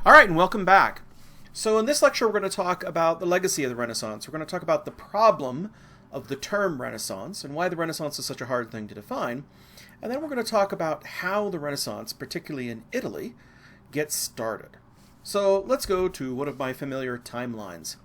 All right, and welcome back. So in this lecture, we're going to talk about the legacy of the Renaissance. We're going to talk about the problem of the term Renaissance and why the Renaissance is such a hard thing to define. And then we're going to talk about how the Renaissance, particularly in Italy, gets started. So let's go to one of my familiar timelines.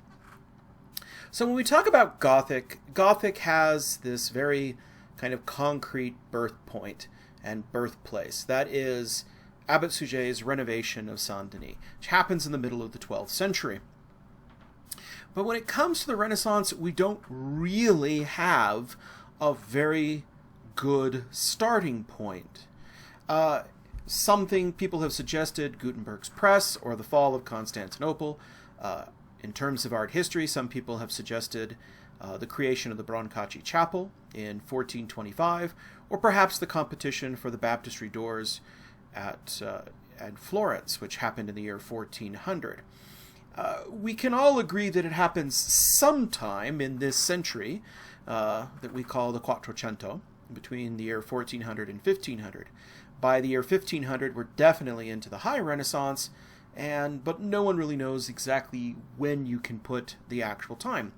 So when we talk about Gothic, Gothic has this very kind of concrete birth point and birthplace. That is Abbot Suger's renovation of Saint-Denis, which happens in the middle of the 12th century. But when it comes to the Renaissance, we don't really have a very good starting point. Something people have suggested, Gutenberg's press or the fall of Constantinople. In terms of art history, some people have suggested the creation of the Brancacci Chapel in 1425, or perhaps the competition for the baptistry doors at Florence, which happened in the year 1400. We can all agree that it happens sometime in this century that we call the Quattrocento, between the year 1400 and 1500. By the year 1500, we're definitely into the High Renaissance, but no one really knows exactly when you can put the actual time.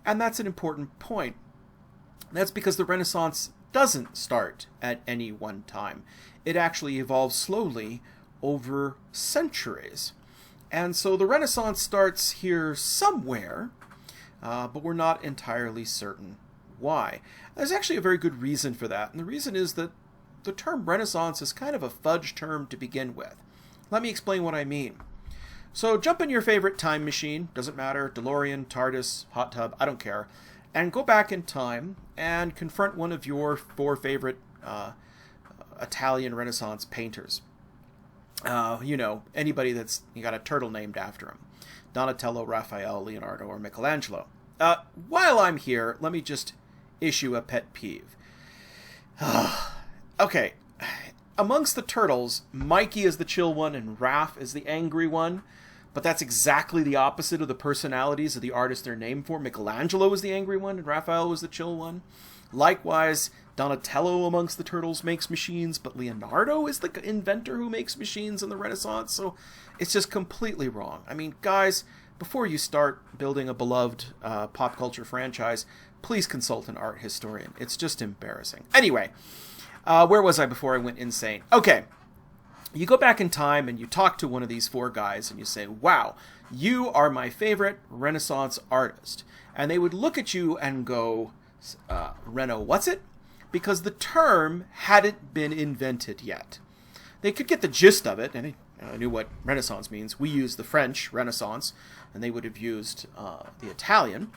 And that's an important point. That's because the Renaissance doesn't start at any one time. It actually evolves slowly over centuries. And so the Renaissance starts here somewhere, but we're not entirely certain why. There's actually a very good reason for that, and the reason is that the term Renaissance is kind of a fudge term to begin with. Let me explain what I mean. So jump in your favorite time machine, doesn't matter, DeLorean, TARDIS, hot tub, I don't care, and go back in time and confront one of your four favorite Italian Renaissance painters. Anybody that's got a turtle named after him. Donatello, Raphael, Leonardo, or Michelangelo. While I'm here, let me just issue a pet peeve. Okay, amongst the turtles, Mikey is the chill one and Raph is the angry one, but that's exactly the opposite of the personalities of the artists they're named for. Michelangelo was the angry one and Raphael was the chill one. Likewise, Donatello amongst the turtles makes machines, but Leonardo is the inventor who makes machines in the Renaissance, so it's just completely wrong. I mean, guys, before you start building a beloved pop culture franchise, please consult an art historian. It's just embarrassing. Anyway, where was I before I went insane? Okay, you go back in time and you talk to one of these four guys and you say, wow, you are my favorite Renaissance artist. And they would look at you and go, Reno, what's it? Because the term hadn't been invented yet. They could get the gist of it, and I knew what Renaissance means. We use the French Renaissance, and they would have used the Italian.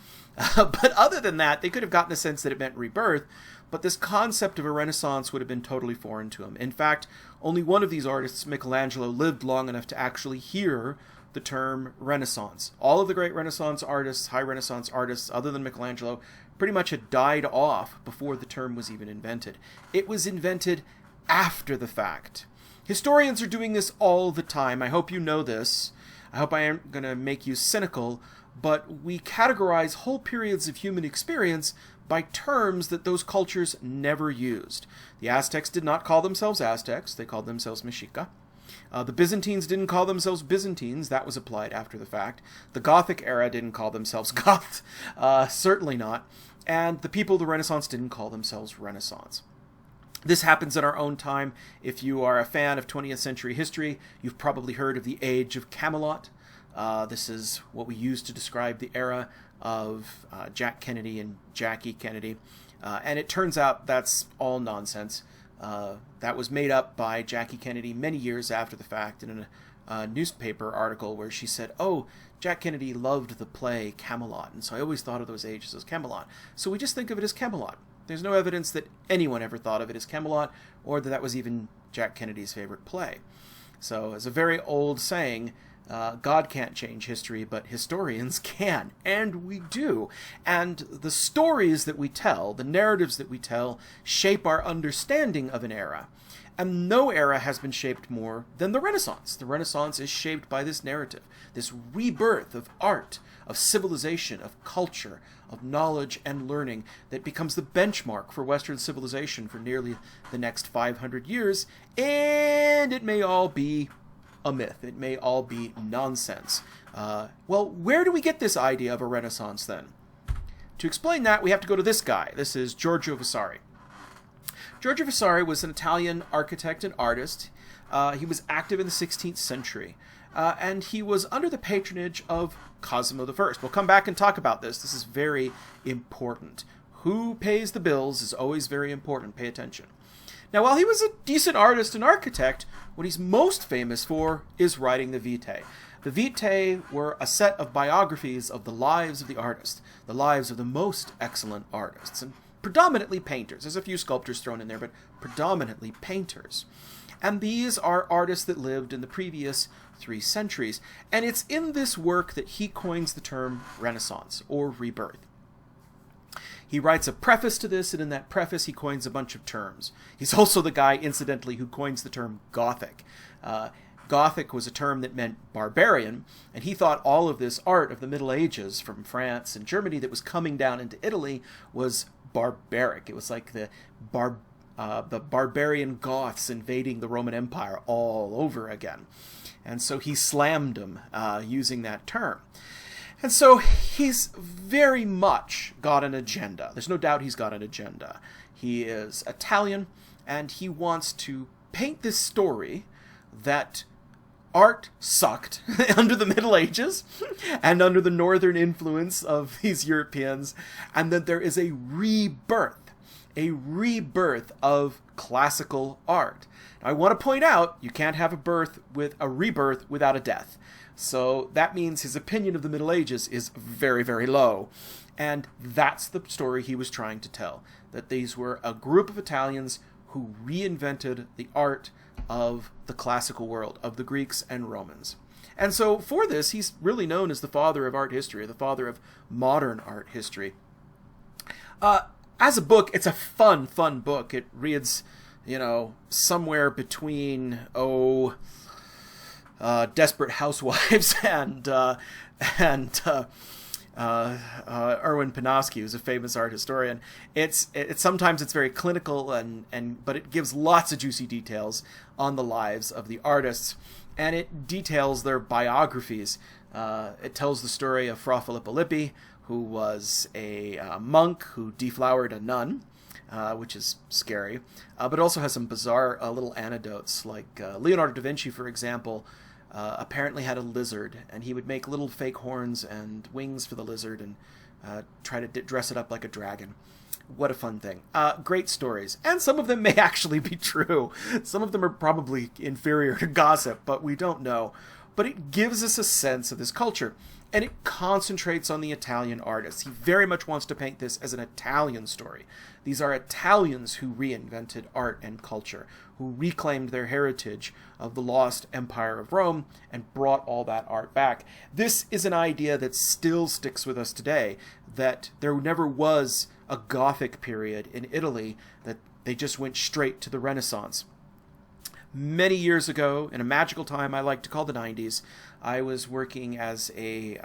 But other than that, they could have gotten a sense that it meant rebirth, but this concept of a Renaissance would have been totally foreign to them. In fact, only one of these artists, Michelangelo, lived long enough to actually hear the term Renaissance. All of the great Renaissance artists, High Renaissance artists, other than Michelangelo, pretty much had died off before the term was even invented. It was invented after the fact. Historians are doing this all the time. I hope you know this. I hope I aren't going to make you cynical, but we categorize whole periods of human experience by terms that those cultures never used. The Aztecs did not call themselves Aztecs. They called themselves Mexica. The Byzantines didn't call themselves Byzantines. That was applied after the fact. The Gothic era didn't call themselves Goths. Certainly not. And the people of the Renaissance didn't call themselves Renaissance. This happens in our own time. If you are a fan of 20th century history, you've probably heard of the Age of Camelot. This is what we use to describe the era of Jack Kennedy and Jackie Kennedy. And it turns out that's all nonsense. That was made up by Jackie Kennedy many years after the fact in a newspaper article where she said, oh, Jack Kennedy loved the play Camelot, and so I always thought of those ages as Camelot. So we just think of it as Camelot. There's no evidence that anyone ever thought of it as Camelot, or that was even Jack Kennedy's favorite play. So, as a very old saying, God can't change history, but historians can, and we do. And the stories that we tell, the narratives that we tell, shape our understanding of an era. And no era has been shaped more than the Renaissance. The Renaissance is shaped by this narrative, this rebirth of art, of civilization, of culture, of knowledge and learning that becomes the benchmark for Western civilization for nearly the next 500 years, and it may all be a myth. It may all be nonsense. Well, where do we get this idea of a Renaissance then? To explain that, we have to go to this guy. This is Giorgio Vasari. Giorgio Vasari was an Italian architect and artist. He was active in the 16th century. And he was under the patronage of Cosimo I. We'll come back and talk about this. This is very important. Who pays the bills is always very important. Pay attention. Now, while he was a decent artist and architect, what he's most famous for is writing the Vitae. The Vitae were a set of biographies of the lives of the artists, the lives of the most excellent artists, and predominantly painters. There's a few sculptors thrown in there, but predominantly painters. And these are artists that lived in the previous 3 centuries. And it's in this work that he coins the term Renaissance, or Rebirth. He writes a preface to this, and in that preface he coins a bunch of terms. He's also the guy, incidentally, who coins the term Gothic. Gothic was a term that meant barbarian, and he thought all of this art of the Middle Ages from France and Germany that was coming down into Italy was barbaric. It was like the barbarian Goths invading the Roman Empire all over again. And so he slammed them using that term. And so he's very much got an agenda. There's no doubt he's got an agenda. He is Italian, and he wants to paint this story that art sucked under the Middle Ages and under the northern influence of these Europeans, and that there is a rebirth of classical art. Now, I want to point out, you can't have a rebirth without a death. So that means his opinion of the Middle Ages is very, very low. And that's the story he was trying to tell. That these were a group of Italians who reinvented the art of the classical world, of the Greeks and Romans. And so for this, he's really known as the father of art history, or the father of modern art history. As a book, it's a fun book. It reads, somewhere between, Desperate Housewives and Erwin Panofsky, who's a famous art historian. It's sometimes it's very clinical but it gives lots of juicy details on the lives of the artists, and it details their biographies. It tells the story of Fra Filippo Lippi, who was a monk who deflowered a nun, which is scary, but also has some bizarre little anecdotes, like Leonardo da Vinci, for example, apparently had a lizard, and he would make little fake horns and wings for the lizard and try to dress it up like a dragon. What a fun thing. Great stories. And some of them may actually be true. Some of them are probably inferior to gossip, but we don't know. But it gives us a sense of this culture. And it concentrates on the Italian artists. He very much wants to paint this as an Italian story. These are Italians who reinvented art and culture, who reclaimed their heritage of the lost Empire of Rome and brought all that art back. This is an idea that still sticks with us today, that there never was a Gothic period in Italy, that they just went straight to the Renaissance. Many years ago, in a magical time I like to call the 90s, I was working as a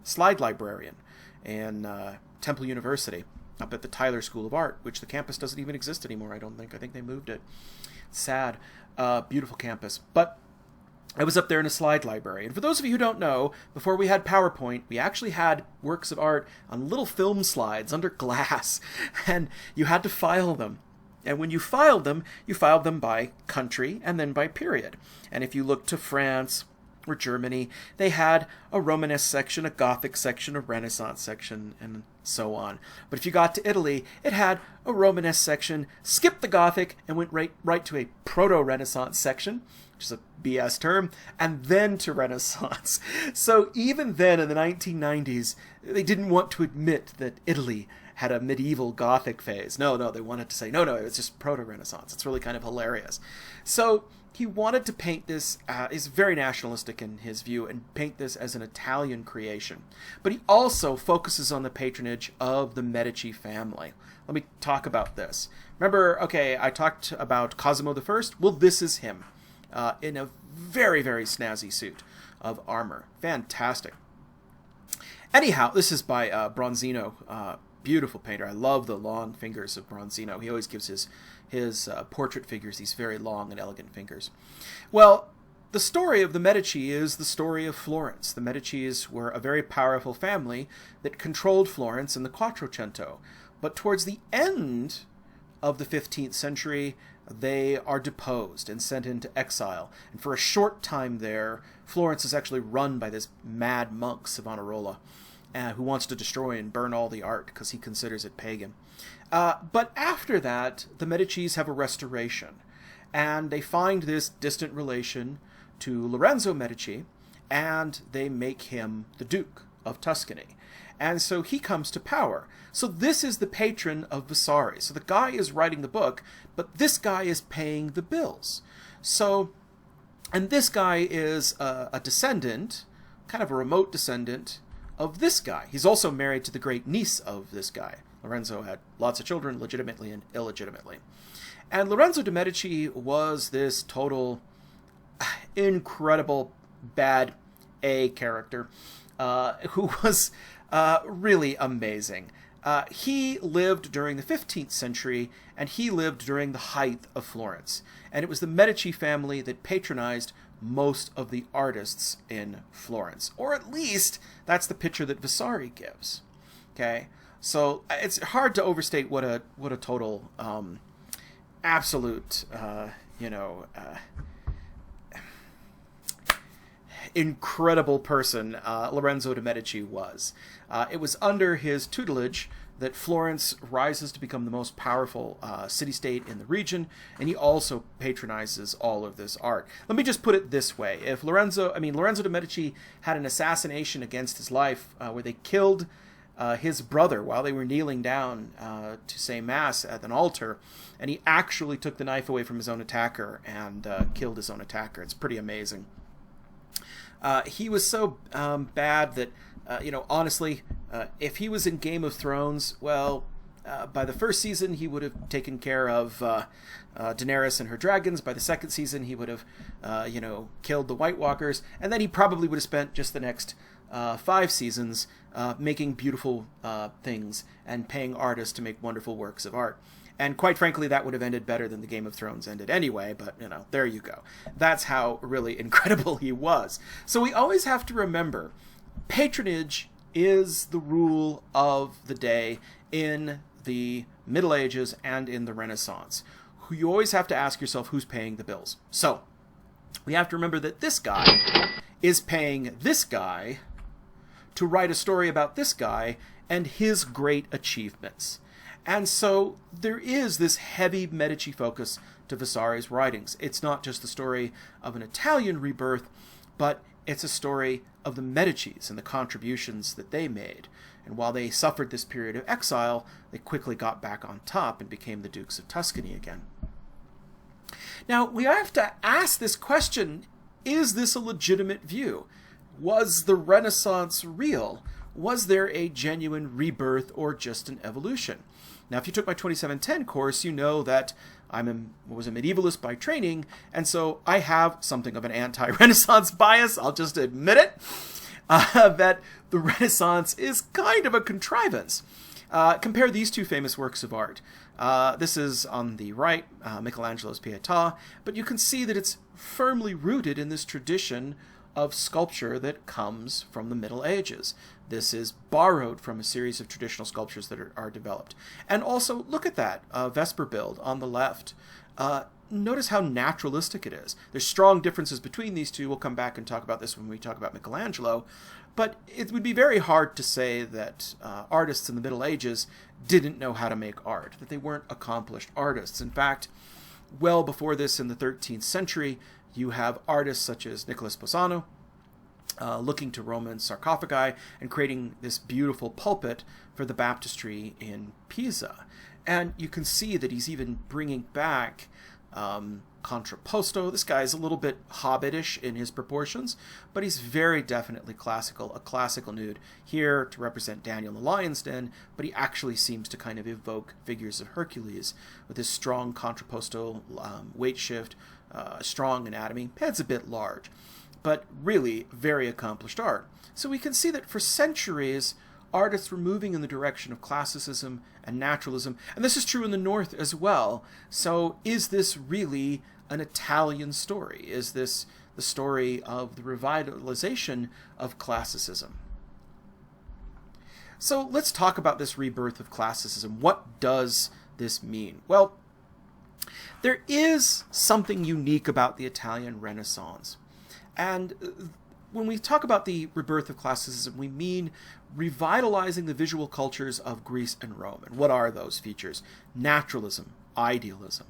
slide librarian in Temple University, up at the Tyler School of Art, which the campus doesn't even exist anymore, I don't think. I think they moved it. Sad. Beautiful campus. But I was up there in a slide library. And for those of you who don't know, before we had PowerPoint, we actually had works of art on little film slides under glass, and you had to file them. And when you filed them by country and then by period. And if you look to France or Germany, they had a Romanesque section, a Gothic section, a Renaissance section, and so on. But if you got to Italy, it had a Romanesque section, skipped the Gothic, and went right to a Proto-Renaissance section, which is a BS term, and then to Renaissance. So even then, in the 1990s, they didn't want to admit that Italy had a medieval Gothic phase. No, they wanted to say, no, it's just Proto-Renaissance. It's really kind of hilarious. So he wanted to paint this, is very nationalistic in his view, and paint this as an Italian creation. But he also focuses on the patronage of the Medici family. Let me talk about this. Remember, I talked about Cosimo I? Well, this is him, in a very, very snazzy suit of armor. Fantastic. Anyhow, this is by Bronzino, beautiful painter. I love the long fingers of Bronzino. He always gives his portrait figures these very long and elegant fingers. Well, the story of the Medici is the story of Florence. The Medicis were a very powerful family that controlled Florence in the Quattrocento. But towards the end of the 15th century, they are deposed and sent into exile. And for a short time there, Florence is actually run by this mad monk, Savonarola, who wants to destroy and burn all the art because he considers it pagan. But after that, the Medicis have a restoration. And they find this distant relation to Lorenzo Medici, and they make him the Duke of Tuscany. And so he comes to power. So this is the patron of Vasari. So the guy is writing the book, but this guy is paying the bills. So, and this guy is a descendant, kind of a remote descendant, of this guy. He's also married to the great niece of this guy. Lorenzo had lots of children, legitimately and illegitimately. And Lorenzo de' Medici was this total, incredible, bad A character, who was really amazing. He lived during the 15th century, and he lived during the height of Florence. And it was the Medici family that patronized most of the artists in Florence. Or at least, that's the picture that Vasari gives. Okay? So it's hard to overstate what a total, absolute, incredible person Lorenzo de' Medici was. It was under his tutelage that Florence rises to become the most powerful city-state in the region, and he also patronizes all of this art. Let me just put it this way. If Lorenzo de' Medici had an assassination against his life where they killed his brother while they were kneeling down to say Mass at an altar, and he actually took the knife away from his own attacker and killed his own attacker. It's pretty amazing. He was so bad that, honestly, if he was in Game of Thrones, well, by the first season he would have taken care of Daenerys and her dragons. By the second season he would have, killed the White Walkers. And then he probably would have spent just the next 5 seasons making beautiful things and paying artists to make wonderful works of art. And quite frankly, that would have ended better than the Game of Thrones ended anyway, but, there you go. That's how really incredible he was. So we always have to remember, patronage is the rule of the day in the Middle Ages and in the Renaissance. You always have to ask yourself who's paying the bills. So, we have to remember that this guy is paying this guy to write a story about this guy and his great achievements. And so there is this heavy Medici focus to Vasari's writings. It's not just the story of an Italian rebirth, but it's a story of the Medicis and the contributions that they made. And while they suffered this period of exile, they quickly got back on top and became the Dukes of Tuscany again. Now, we have to ask this question, is this a legitimate view? Was the Renaissance real? Was there a genuine rebirth or just an evolution? Now, if you took my 2710 course, you know that I was a medievalist by training, and so I have something of an anti-Renaissance bias, I'll just admit it, that the Renaissance is kind of a contrivance. Compare these two famous works of art. This is on the right, Michelangelo's Pietà, but you can see that it's firmly rooted in this tradition of sculpture that comes from the Middle Ages. This is borrowed from a series of traditional sculptures that are developed. And also, look at that Vesper build on the left. Notice how naturalistic it is. There's strong differences between these two. We'll come back and talk about this when we talk about Michelangelo. But it would be very hard to say that artists in the Middle Ages didn't know how to make art, that they weren't accomplished artists. In fact, well before this in the 13th century, you have artists such as Nicholas Pisano looking to Roman sarcophagi and creating this beautiful pulpit for the baptistry in Pisa. And you can see that he's even bringing back contrapposto. This guy is a little bit hobbitish in his proportions, but he's very definitely classical, a classical nude here to represent Daniel in the Lion's Den, but he actually seems to kind of evoke figures of Hercules with his strong contrapposto weight shift, strong anatomy. Head's a bit large, but really very accomplished art. So we can see that for centuries, artists were moving in the direction of classicism and naturalism, and this is true in the North as well. So is this really an Italian story? Is this the story of the revitalization of classicism. So let's talk about this rebirth of classicism. What does this mean? Well, there is something unique about the Italian Renaissance. And when we talk about the rebirth of classicism, we mean revitalizing the visual cultures of Greece and Rome. And what are those features? Naturalism, idealism.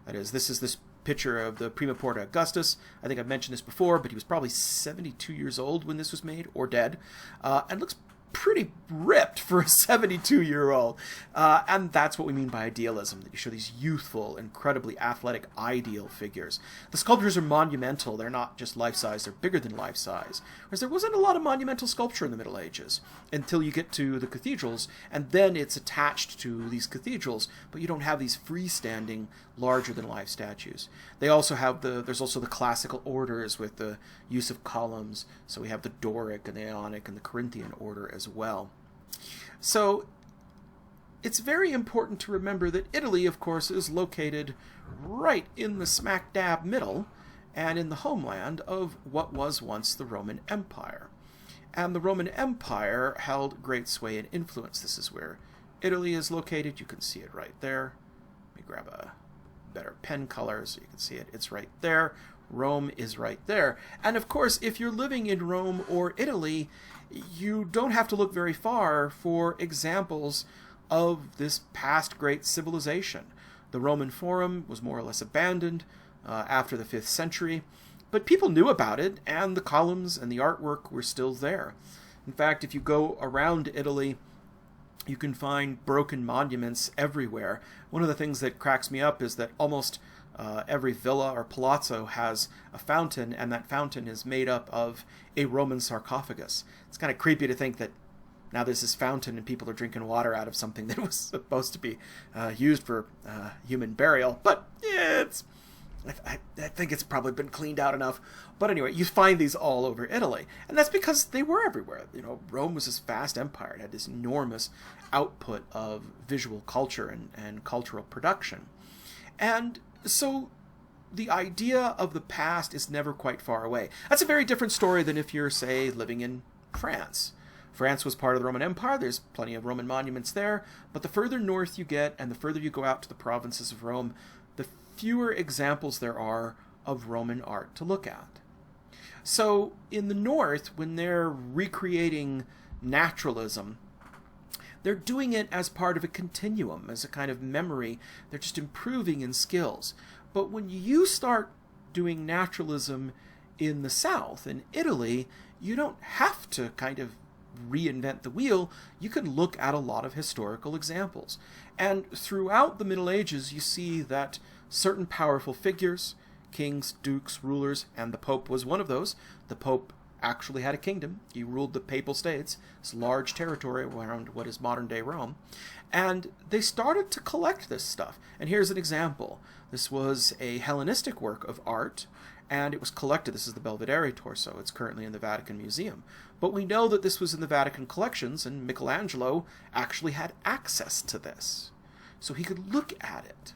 That is, this picture of the Prima Porta Augustus. I think I've mentioned this before, but he was probably 72 years old when this was made, or dead, and looks pretty ripped for a 72-year-old. And that's what we mean by idealism, that you show these youthful, incredibly athletic, ideal figures. The sculptures are monumental. They're not just life-size. They're bigger than life-size. Whereas there wasn't a lot of monumental sculpture in the Middle Ages until you get to the cathedrals, and then it's attached to these cathedrals, but you don't have these freestanding, larger-than-life statues. They also have there's also the classical orders with the use of columns. So we have the Doric and the Ionic and the Corinthian order as well. So it's very important to remember that Italy, of course, is located right in the smack dab middle and in the homeland of what was once the Roman Empire. And the Roman Empire held great sway and influence. This is where Italy is located. You can see it right there. Let me grab a better pen color so you can see it. It's right there. Rome is right there. And of course, if you're living in Rome or Italy, you don't have to look very far for examples of this past great civilization. The Roman Forum was more or less abandoned after the 5th century, but people knew about it, and the columns and the artwork were still there. In fact, if you go around Italy, you can find broken monuments everywhere. One of the things that cracks me up is that almost every villa or palazzo has a fountain, and that fountain is made up of a Roman sarcophagus. It's kind of creepy to think that now there's this fountain and people are drinking water out of something that was supposed to be used for human burial. But yeah, I think it's probably been cleaned out enough. But anyway, you find these all over Italy. And that's because they were everywhere. You know, Rome was this vast empire. It had this enormous output of visual culture and cultural production. And so the idea of the past is never quite far away. That's a very different story than if you're, say, living in France. France was part of the Roman Empire. There's plenty of Roman monuments there. But the further north you get and the further you go out to the provinces of Rome, the fewer examples there are of Roman art to look at. So in the north, when they're recreating naturalism, they're doing it as part of a continuum, as a kind of memory. They're just improving in skills. But when you start doing naturalism in the south, in Italy, you don't have to kind of reinvent the wheel. You can look at a lot of historical examples. And throughout the Middle Ages, you see that certain powerful figures, kings, dukes, rulers, and the Pope was one of those. The Pope actually had a kingdom. He ruled the Papal States, this large territory around what is modern-day Rome. And they started to collect this stuff. And here's an example. This was a Hellenistic work of art, and it was collected. This is the Belvedere torso. It's currently in the Vatican Museum. But we know that this was in the Vatican collections, and Michelangelo actually had access to this. So he could look at it.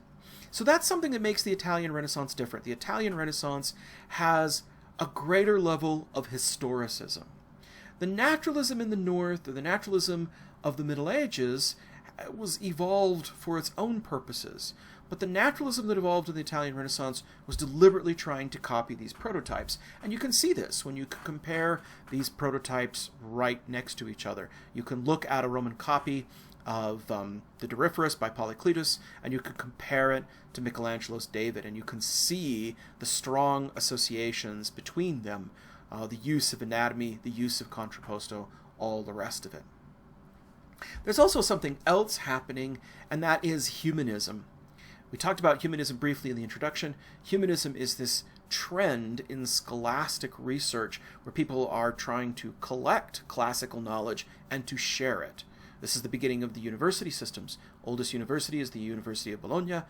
So that's something that makes the Italian Renaissance different. The Italian Renaissance has a greater level of historicism. The naturalism in the north, or the naturalism of the Middle Ages, was evolved for its own purposes. But the naturalism that evolved in the Italian Renaissance was deliberately trying to copy these prototypes. And you can see this when you compare these prototypes right next to each other. You can look at a Roman copy of the Doryphorus by Polycletus, and you can compare it to Michelangelo's David, and you can see the strong associations between them, the use of anatomy, the use of contrapposto, all the rest of it. There's also something else happening, and that is humanism. We talked about humanism briefly in the introduction. Humanism is this trend in scholastic research where people are trying to collect classical knowledge and to share it. This is the beginning of the university systems. Oldest university is the University of Bologna,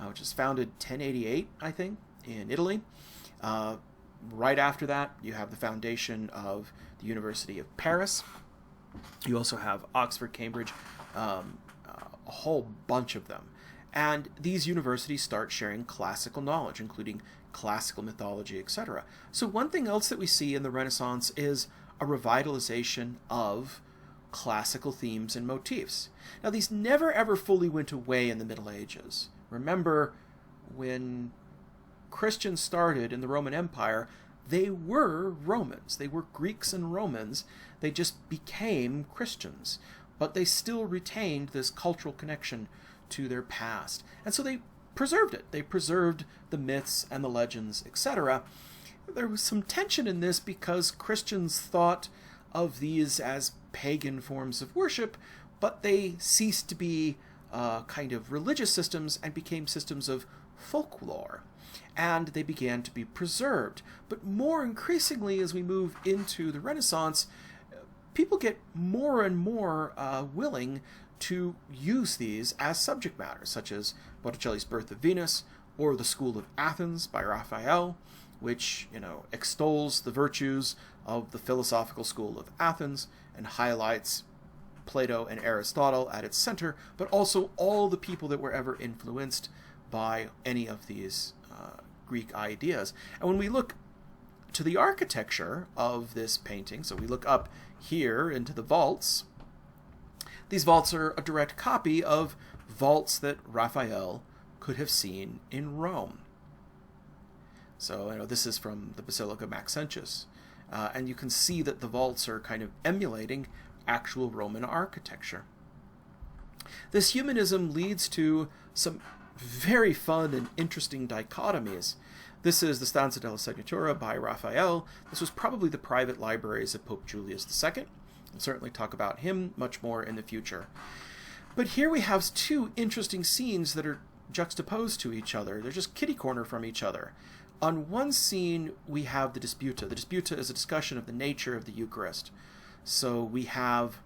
which was founded 1088, I think, in Italy. Right after that, you have the foundation of the University of Paris. You also have Oxford, Cambridge, a whole bunch of them. And these universities start sharing classical knowledge, including classical mythology, etc. So one thing else that we see in the Renaissance is a revitalization of classical themes and motifs. Now, these never ever fully went away in the Middle Ages. Remember, when Christians started in the Roman Empire, they were Romans. They were Greeks and Romans. They just became Christians. But they still retained this cultural connection to their past. And so they preserved it. They preserved the myths and the legends, etc. There was some tension in this because Christians thought of these as pagan forms of worship, but they ceased to be kind of religious systems and became systems of folklore. And they began to be preserved. But more increasingly, as we move into the Renaissance, people get more and more willing to use these as subject matter, such as Botticelli's Birth of Venus, or The School of Athens by Raphael, which, extols the virtues of the philosophical school of Athens and highlights Plato and Aristotle at its center, but also all the people that were ever influenced by any of these Greek ideas. And when we look to the architecture of this painting, so we look up here into the vaults, these vaults are a direct copy of vaults that Raphael could have seen in Rome. So, this is from the Basilica Maxentius. And you can see that the vaults are kind of emulating actual Roman architecture. This humanism leads to some very fun and interesting dichotomies. This is the Stanza della Segnatura by Raphael. This was probably the private libraries of Pope Julius II. We'll certainly talk about him much more in the future. But here we have two interesting scenes that are juxtaposed to each other. They're just kitty corner from each other. On one scene, we have the Disputa. The Disputa is a discussion of the nature of the Eucharist. So we have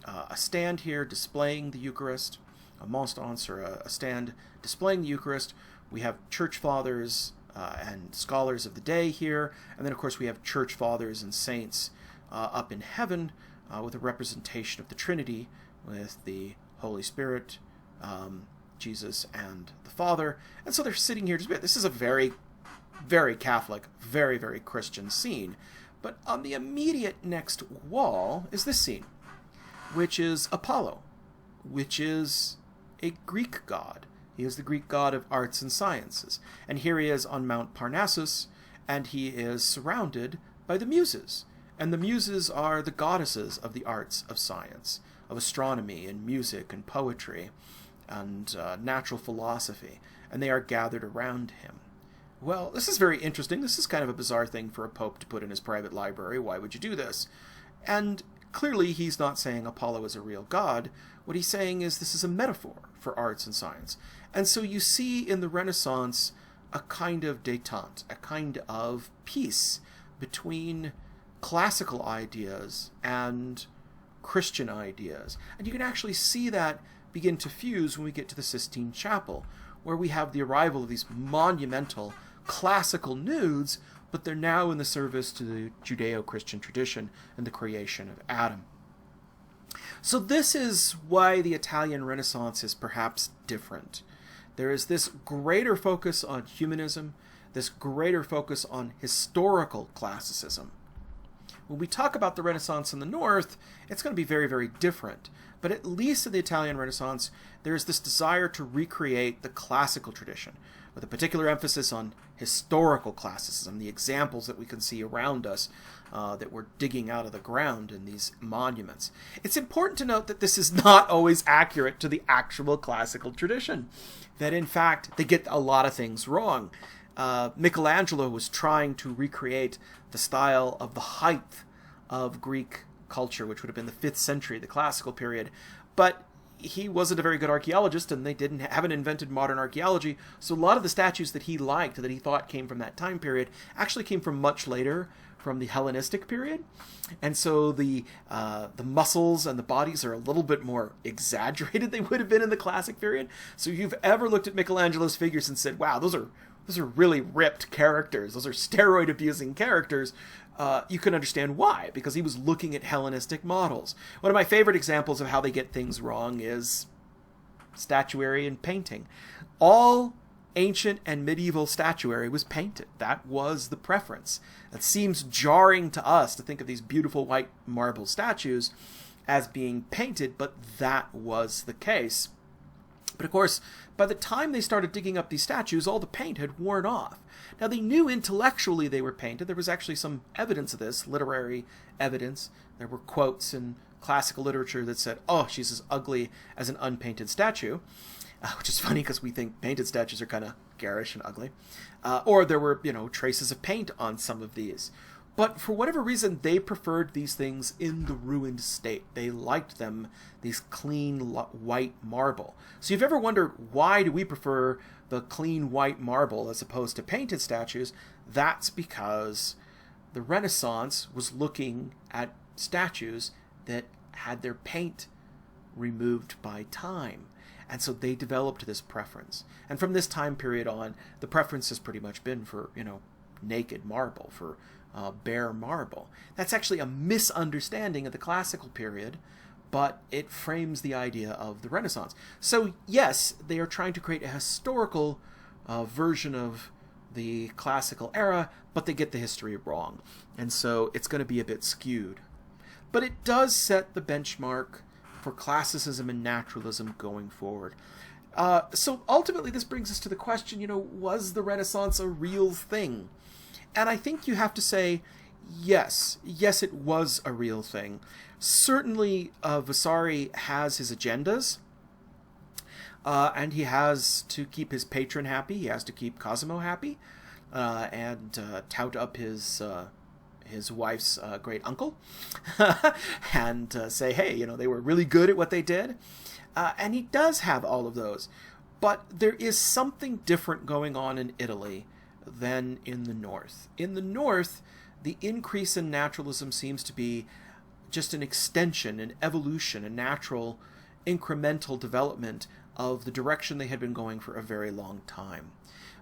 a stand here displaying the Eucharist, a monstrance, or a stand displaying the Eucharist. We have church fathers and scholars of the day here. And then, of course, we have church fathers and saints up in heaven with a representation of the Trinity with the Holy Spirit, Jesus, and the Father. And so they're sitting here. This is a very, very Catholic, very, very Christian scene. But on the immediate next wall is this scene, which is Apollo, which is a Greek god. He is the Greek god of arts and sciences. And here he is on Mount Parnassus, and he is surrounded by the Muses. And the Muses are the goddesses of the arts of science, of astronomy and music and poetry and natural philosophy. And they are gathered around him. Well, this is very interesting. This is kind of a bizarre thing for a pope to put in his private library. Why would you do this? And clearly he's not saying Apollo is a real god. What he's saying is this is a metaphor for arts and science. And so you see in the Renaissance a kind of détente, a kind of peace between classical ideas and Christian ideas. And you can actually see that begin to fuse when we get to the Sistine Chapel, where we have the arrival of these monumental classical nudes, but they're now in the service to the Judeo-Christian tradition and the creation of Adam. So this is why the Italian Renaissance is perhaps different. There is this greater focus on humanism, this greater focus on historical classicism. When we talk about the Renaissance in the North, it's going to be very, very different. But at least in the Italian Renaissance, there is this desire to recreate the classical tradition, with a particular emphasis on historical classicism, the examples that we can see around us that we're digging out of the ground in these monuments. It's important to note that this is not always accurate to the actual classical tradition, that in fact they get a lot of things wrong. Michelangelo was trying to recreate the style of the height of Greek culture, which would have been the 5th century, the classical period, but he wasn't a very good archaeologist, and they haven't invented modern archaeology, so a lot of the statues that he liked, that he thought came from that time period, actually came from much later, from the Hellenistic period. And so the muscles and the bodies are a little bit more exaggerated than they would have been in the classic period. So if you've ever looked at Michelangelo's figures and said, wow, those are really ripped characters, those are steroid-abusing characters, you can understand why, because he was looking at Hellenistic models. One of my favorite examples of how they get things wrong is statuary and painting. All ancient and medieval statuary was painted. That was the preference. It seems jarring to us to think of these beautiful white marble statues as being painted, but that was the case. But of course, by the time they started digging up these statues, all the paint had worn off. Now, they knew intellectually they were painted. There was actually some evidence of this, literary evidence. There were quotes in classical literature that said, oh, she's as ugly as an unpainted statue, which is funny because we think painted statues are kind of garish and ugly. Or there were, traces of paint on some of these. But for whatever reason, they preferred these things in the ruined state. They liked them, these clean white marble. So you've ever wondered, why do we prefer the clean white marble as opposed to painted statues? That's because the Renaissance was looking at statues that had their paint removed by time. And so they developed this preference. And from this time period on, the preference has pretty much been for, naked marble, for bare marble. That's actually a misunderstanding of the classical period, but it frames the idea of the Renaissance. So yes, they are trying to create a historical version of the classical era, but they get the history wrong. And so it's going to be a bit skewed. But it does set the benchmark for classicism and naturalism going forward. So ultimately this brings us to the question, was the Renaissance a real thing? And I think you have to say, yes, it was a real thing. Certainly, Vasari has his agendas, and he has to keep his patron happy. He has to keep Cosimo happy, and tout up his wife's great uncle, and say, hey, they were really good at what they did. And he does have all of those. But there is something different going on in Italy than in the North. In the North, the increase in naturalism seems to be just an extension, an evolution, a natural incremental development of the direction they had been going for a very long time.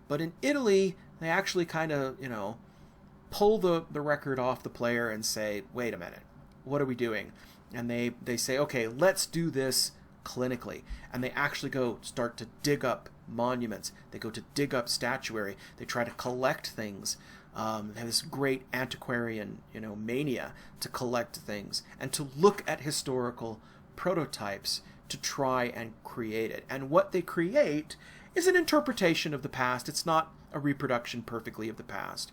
But in Italy, they actually kind of, pull the record off the player and say, wait a minute, what are we doing? And they say, okay, let's do this clinically. And they actually go start to dig up monuments. They go to dig up statuary. They try to collect things. They have this great antiquarian, mania to collect things and to look at historical prototypes to try and create it. And what they create is an interpretation of the past. It's not a reproduction perfectly of the past,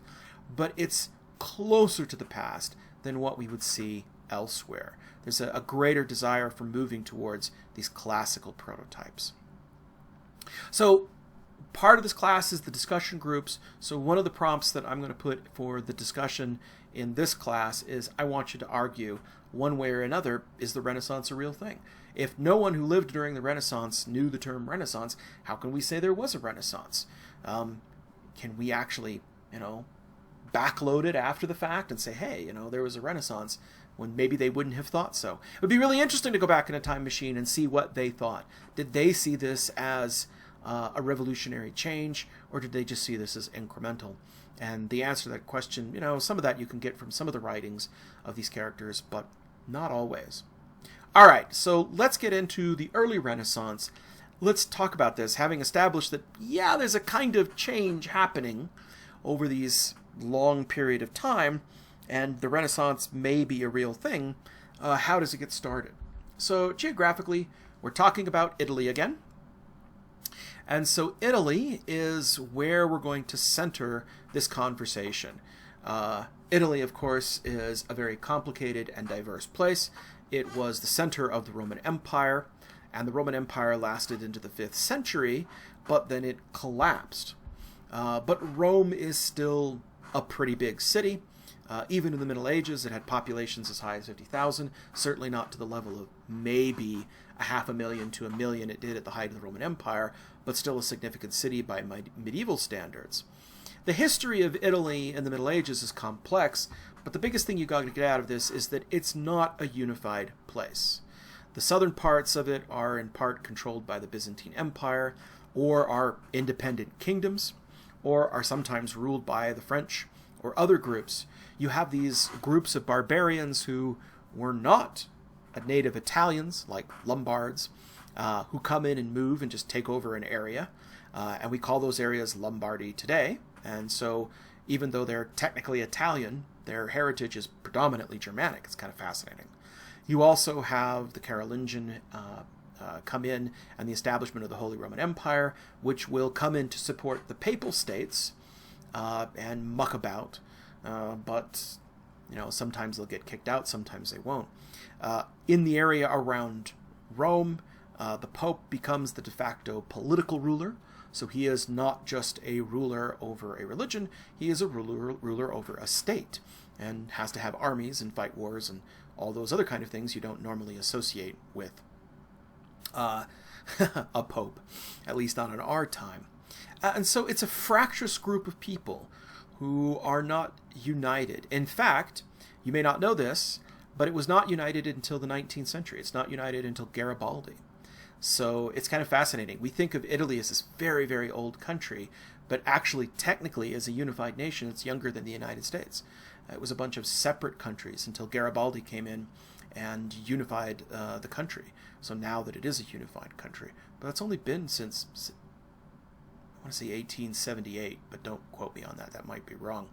but it's closer to the past than what we would see elsewhere. There's a greater desire for moving towards these classical prototypes. So part of this class is the discussion groups. So one of the prompts that I'm going to put for the discussion in this class is I want you to argue one way or another, is the Renaissance a real thing? If no one who lived during the Renaissance knew the term Renaissance, how can we say there was a Renaissance? Can we actually, backload it after the fact and say, hey, there was a Renaissance, when maybe they wouldn't have thought so? It would be really interesting to go back in a time machine and see what they thought. Did they see this as a revolutionary change, or did they just see this as incremental? And the answer to that question, some of that you can get from some of the writings of these characters, but not always. All right, so let's get into the early Renaissance. Let's talk about this, having established that, yeah, there's a kind of change happening over these long period of time, and the Renaissance may be a real thing. How does it get started? So geographically, we're talking about Italy again. And so Italy is where we're going to center this conversation. Italy, of course, is a very complicated and diverse place. It was the center of the Roman Empire, and the Roman Empire lasted into the 5th century, but then it collapsed. But Rome is still a pretty big city. Even in the Middle Ages, it had populations as high as 50,000, certainly not to the level of maybe 500,000 to 1 million it did at the height of the Roman Empire, but still a significant city by medieval standards. The history of Italy in the Middle Ages is complex, but the biggest thing you got to get out of this is that it's not a unified place. The southern parts of it are in part controlled by the Byzantine Empire, or are independent kingdoms, or are sometimes ruled by the French or other groups. You have these groups of barbarians who were not native Italians, like Lombards, who come in and move and just take over an area. And we call those areas Lombardy today. And so even though they're technically Italian, their heritage is predominantly Germanic. It's kind of fascinating. You also have the Carolingian come in, and the establishment of the Holy Roman Empire, which will come in to support the Papal States and muck about. But, sometimes they'll get kicked out, sometimes they won't. In the area around Rome, the Pope becomes the de facto political ruler. So he is not just a ruler over a religion, he is a ruler over a state, and has to have armies and fight wars and all those other kind of things you don't normally associate with a pope, at least not in our time. And so it's a fractious group of people who are not united. In fact, you may not know this, but it was not united until the 19th century. It's not united until Garibaldi. So it's kind of fascinating. We think of Italy as this very, very old country, but actually, technically, as a unified nation, it's younger than the United States. It was a bunch of separate countries until Garibaldi came in and unified the country. So now that it is a unified country. But that's only been since, I want to say 1878, but don't quote me on that. That might be wrong.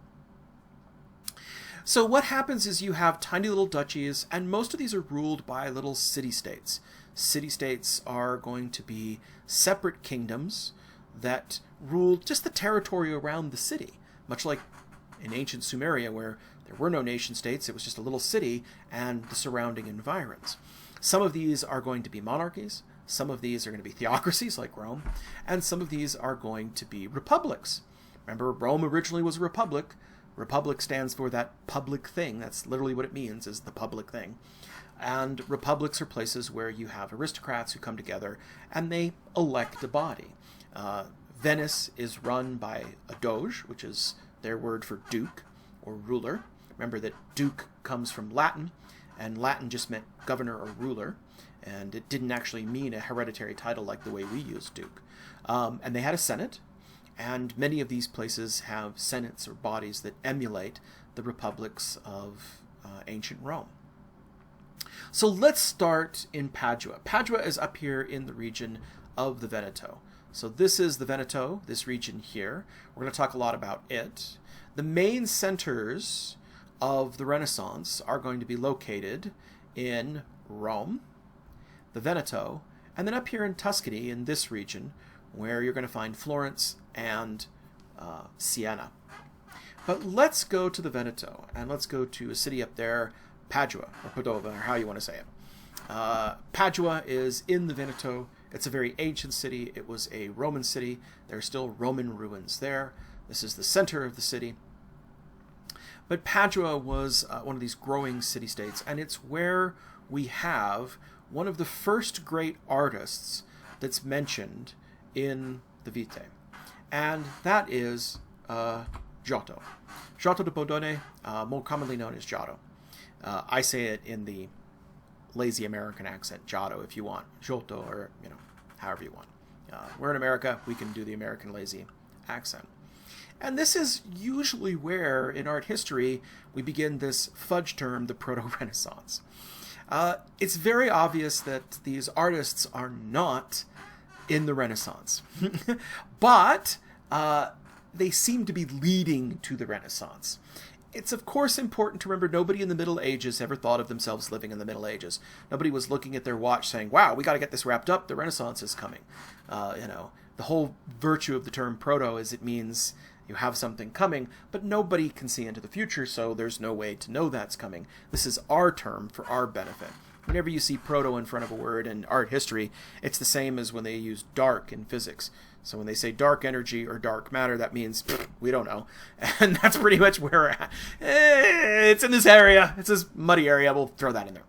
So what happens is you have tiny little duchies, and most of these are ruled by little city-states. City-states are going to be separate kingdoms that rule just the territory around the city, much like in ancient Sumeria, where there were no nation-states, it was just a little city and the surrounding environs. Some of these are going to be monarchies, some of these are going to be theocracies like Rome, and some of these are going to be republics. Remember, Rome originally was a republic. Republic stands for that public thing. That's literally what it means, is the public thing. And republics are places where you have aristocrats who come together and they elect a body. Venice is run by a doge, which is their word for duke or ruler. Remember that duke comes from Latin, and Latin just meant governor or ruler, and it didn't actually mean a hereditary title like the way we use duke. And they had a senate, and many of these places have senates or bodies that emulate the republics of ancient Rome. So let's start in Padua. Padua is up here in the region of the Veneto. So this is the Veneto, this region here. We're going to talk a lot about it. The main centers of the Renaissance are going to be located in Rome, the Veneto, and then up here in Tuscany, in this region, where you're going to find Florence and Siena. But let's go to the Veneto, and let's go to a city up there, Padua, or Padova, or how you want to say it. Padua is in the Veneto. It's a very ancient city. It was a Roman city. There are still Roman ruins there. This is the center of the city. But Padua was one of these growing city-states, and it's where we have one of the first great artists that's mentioned in the Vitae. And that is Giotto. Giotto da Bondone, more commonly known as Giotto. I say it in the lazy American accent, Giotto, if you want. Giotto, or, however you want. We're in America, we can do the American lazy accent. And this is usually where, in art history, we begin this fudge term, the Proto-Renaissance. It's very obvious that these artists are not in the Renaissance. But they seem to be leading to the Renaissance. It's, of course, important to remember nobody in the Middle Ages ever thought of themselves living in the Middle Ages. Nobody was looking at their watch saying, wow, we got to get this wrapped up. The Renaissance is coming. The whole virtue of the term proto is it means you have something coming, but nobody can see into the future, so there's no way to know that's coming. This is our term for our benefit. Whenever you see proto in front of a word in art history, it's the same as when they use dark in physics. So when they say dark energy or dark matter, that means we don't know. And that's pretty much where we're at. It's in this area. It's this muddy area. We'll throw that in there.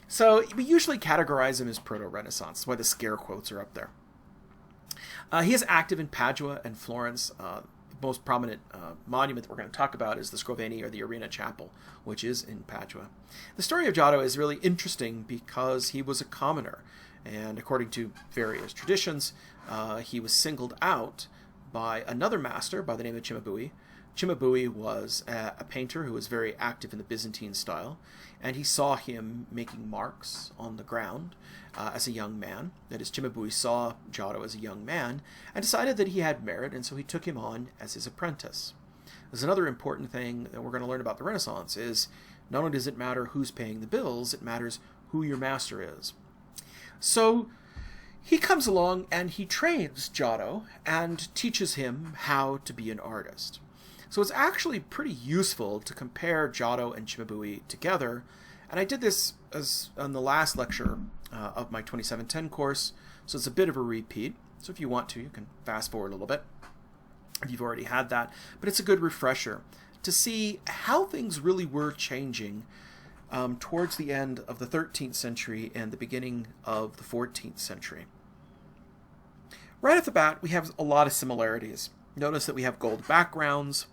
So we usually categorize him as Proto-Renaissance. That's why the scare quotes are up there. He is active in Padua and Florence. The most prominent monument that we're going to talk about is the Scrovegni, or the Arena Chapel, which is in Padua. The story of Giotto is really interesting because he was a commoner. And according to various traditions, he was singled out by another master by the name of Cimabue, Cimabue was a painter who was very active in the Byzantine style, and he saw him making marks on the ground as a young man. That is, Cimabue saw Giotto as a young man and decided that he had merit, and so he took him on as his apprentice. There's another important thing that we're going to learn about the Renaissance is not only does it matter who's paying the bills, it matters who your master is. So he comes along and he trains Giotto and teaches him how to be an artist. So it's actually pretty useful to compare Giotto and Cimabue together, and I did this as on the last lecture of my 2710 course, so it's a bit of a repeat. So if you want to, you can fast forward a little bit if you've already had that, but it's a good refresher to see how things really were changing towards the end of the 13th century and the beginning of the 14th century. Right off the bat, we have a lot of similarities. Notice that we have gold backgrounds.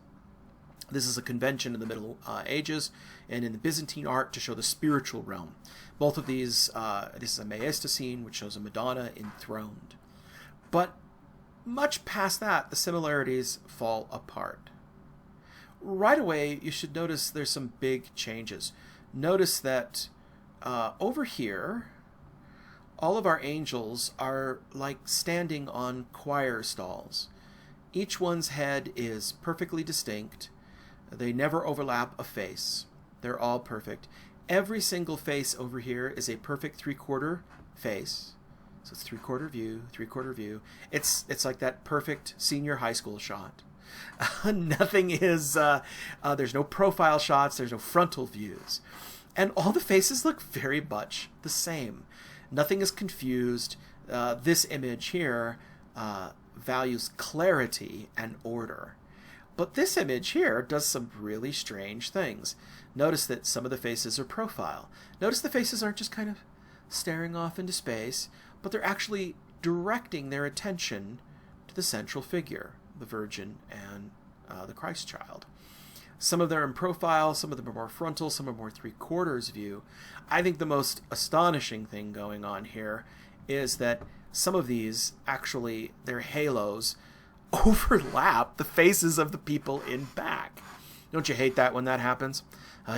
This is a convention in the Middle Ages and in the Byzantine art to show the spiritual realm. Both of these, this is a Maesta scene, which shows a Madonna enthroned. But much past that, the similarities fall apart. Right away, you should notice there's some big changes. Notice that over here, all of our angels are like standing on choir stalls. Each one's head is perfectly distinct. They never overlap a face. They're all perfect. Every single face over here is a perfect three-quarter face. So it's three-quarter view, three-quarter view. It's like that perfect senior high school shot. Nothing is, there's no profile shots, there's no frontal views. And all the faces look very much the same. Nothing is confused. This image here values clarity and order. But this image here does some really strange things. Notice that some of the faces are profile. Notice the faces aren't just kind of staring off into space, but they're actually directing their attention to the central figure, the Virgin and the Christ child. Some of them are in profile, some of them are more frontal, some are more three-quarters view. I think the most astonishing thing going on here is that some of these, actually, their halos overlap the faces of the people in back. Don't you hate that when that happens?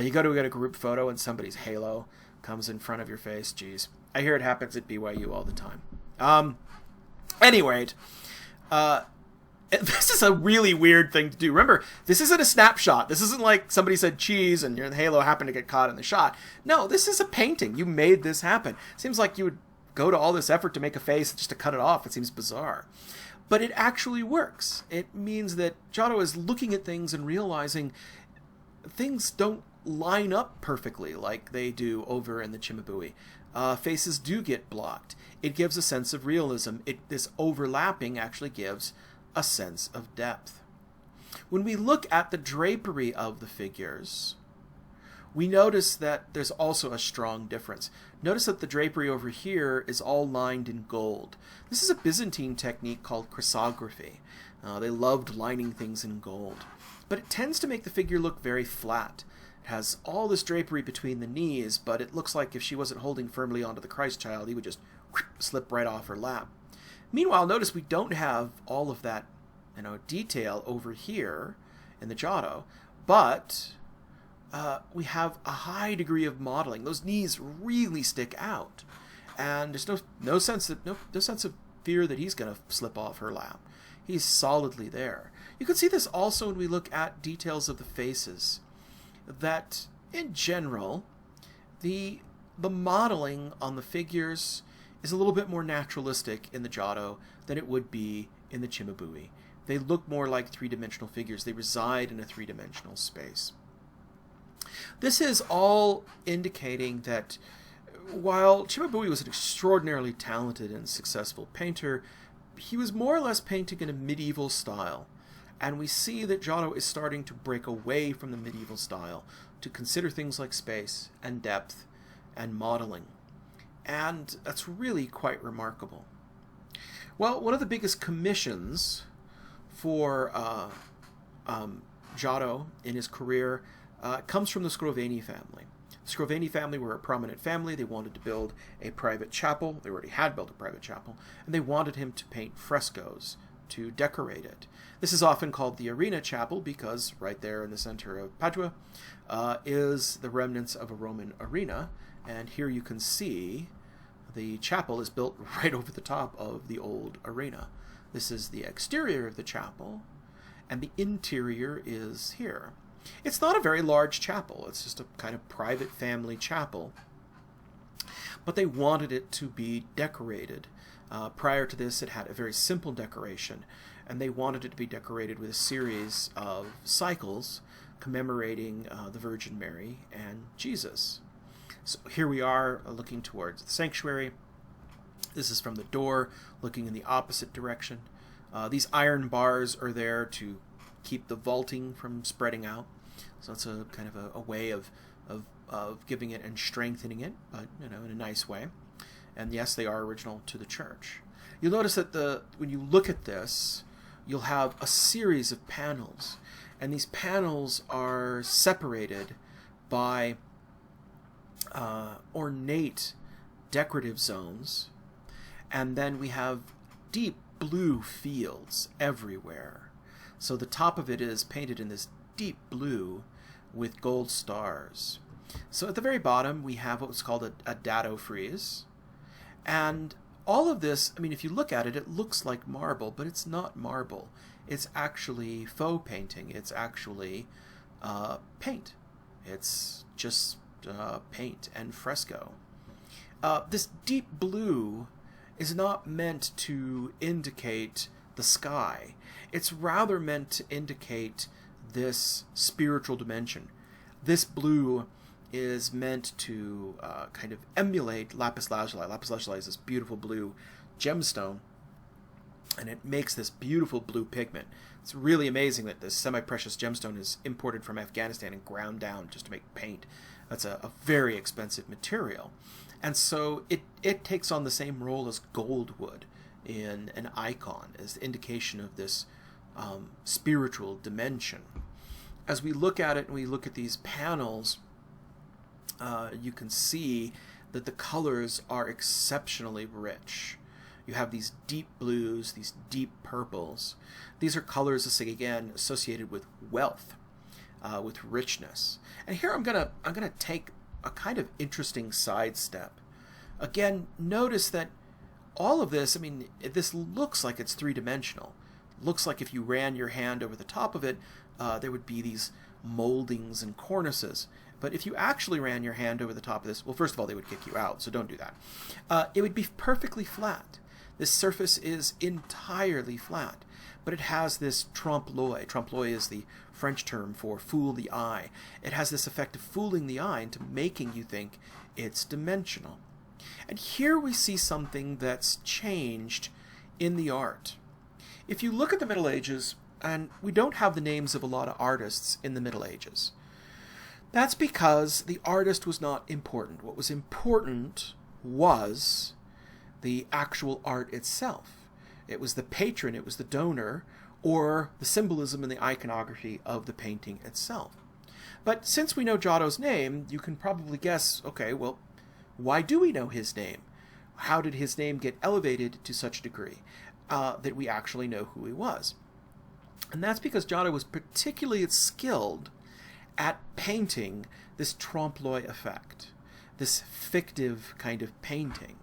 You go to get a group photo and somebody's halo comes in front of your face. Jeez. I hear it happens at BYU all the time. Anyway, this is a really weird thing to do. Remember, this isn't a snapshot. This isn't like somebody said cheese and your halo happened to get caught in the shot. No, this is a painting. You made this happen. Seems like you would go to all this effort to make a face just to cut it off. It seems bizarre. But it actually works. It means that Giotto is looking at things and realizing things don't line up perfectly like they do over in the Cimabue. Faces do get blocked. It gives a sense of realism. This overlapping actually gives a sense of depth. When we look at the drapery of the figures, we notice that there's also a strong difference. Notice that the drapery over here is all lined in gold. This is a Byzantine technique called chrysography. They loved lining things in gold. But it tends to make the figure look very flat. It has all this drapery between the knees, but it looks like if she wasn't holding firmly onto the Christ child, he would just slip right off her lap. Meanwhile, notice we don't have all of that, detail over here in the Giotto, but we have a high degree of modeling. Those knees really stick out, and there's no sense of fear that he's going to slip off her lap. He's solidly there. You can see this also when we look at details of the faces. That in general, the modeling on the figures is a little bit more naturalistic in the Giotto than it would be in the Cimabue. They look more like three-dimensional figures. They reside in a three-dimensional space. This is all indicating that while Cimabue was an extraordinarily talented and successful painter, he was more or less painting in a medieval style. And we see that Giotto is starting to break away from the medieval style to consider things like space and depth and modeling. And that's really quite remarkable. Well, one of the biggest commissions for Giotto in his career comes from the Scrovegni family. The Scrovegni family were a prominent family. They wanted to build a private chapel. They already had built a private chapel. And they wanted him to paint frescoes to decorate it. This is often called the Arena Chapel because right there in the center of Padua is the remnants of a Roman arena. And here you can see the chapel is built right over the top of the old arena. This is the exterior of the chapel, and the interior is here. It's not a very large chapel. It's just a kind of private family chapel. But they wanted it to be decorated. Prior to this, it had a very simple decoration, and they wanted it to be decorated with a series of cycles commemorating the Virgin Mary and Jesus. So here we are looking towards the sanctuary. This is from the door, looking in the opposite direction. These iron bars are there to keep the vaulting from spreading out. So it's a kind of a way of giving it and strengthening it, but in a nice way. And yes, they are original to the church. You'll notice that when you look at this, you'll have a series of panels, and these panels are separated by ornate decorative zones, and then we have deep blue fields everywhere. So the top of it is painted in this deep blue with gold stars. So at the very bottom we have what's called a dado frieze, and all of this, I mean, if you look at it, it looks like marble, but it's not marble. It's actually faux painting. It's actually paint. It's just paint and fresco. This deep blue is not meant to indicate the sky. It's rather meant to indicate this spiritual dimension. This blue is meant to kind of emulate lapis lazuli. Lapis lazuli is this beautiful blue gemstone, and it makes this beautiful blue pigment. It's really amazing that this semi-precious gemstone is imported from Afghanistan and ground down just to make paint. That's a very expensive material. And so it takes on the same role as gold would in an icon, as the indication of this spiritual dimension. As we look at it and we look at these panels, you can see that the colors are exceptionally rich. You have these deep blues, these deep purples. These are colors, again, associated with wealth, with richness. And here I'm gonna take a kind of interesting sidestep. Again, notice that all of this, I mean, this looks like it's three-dimensional. Looks like if you ran your hand over the top of it, there would be these moldings and cornices. But if you actually ran your hand over the top of this, well, first of all, they would kick you out, so don't do that. It would be perfectly flat. This surface is entirely flat, but it has this trompe-l'oeil. Trompe-l'oeil is the French term for fool the eye. It has this effect of fooling the eye into making you think it's dimensional. And here we see something that's changed in the art. If you look at the Middle Ages, and we don't have the names of a lot of artists in the Middle Ages, that's because the artist was not important. What was important was the actual art itself. It was the patron, it was the donor, or the symbolism and the iconography of the painting itself. But since we know Giotto's name, you can probably guess, okay, well, why do we know his name? How did his name get elevated to such a degree that we actually know who he was? And that's because Giotto was particularly skilled at painting this trompe-l'oeil effect, this fictive kind of painting.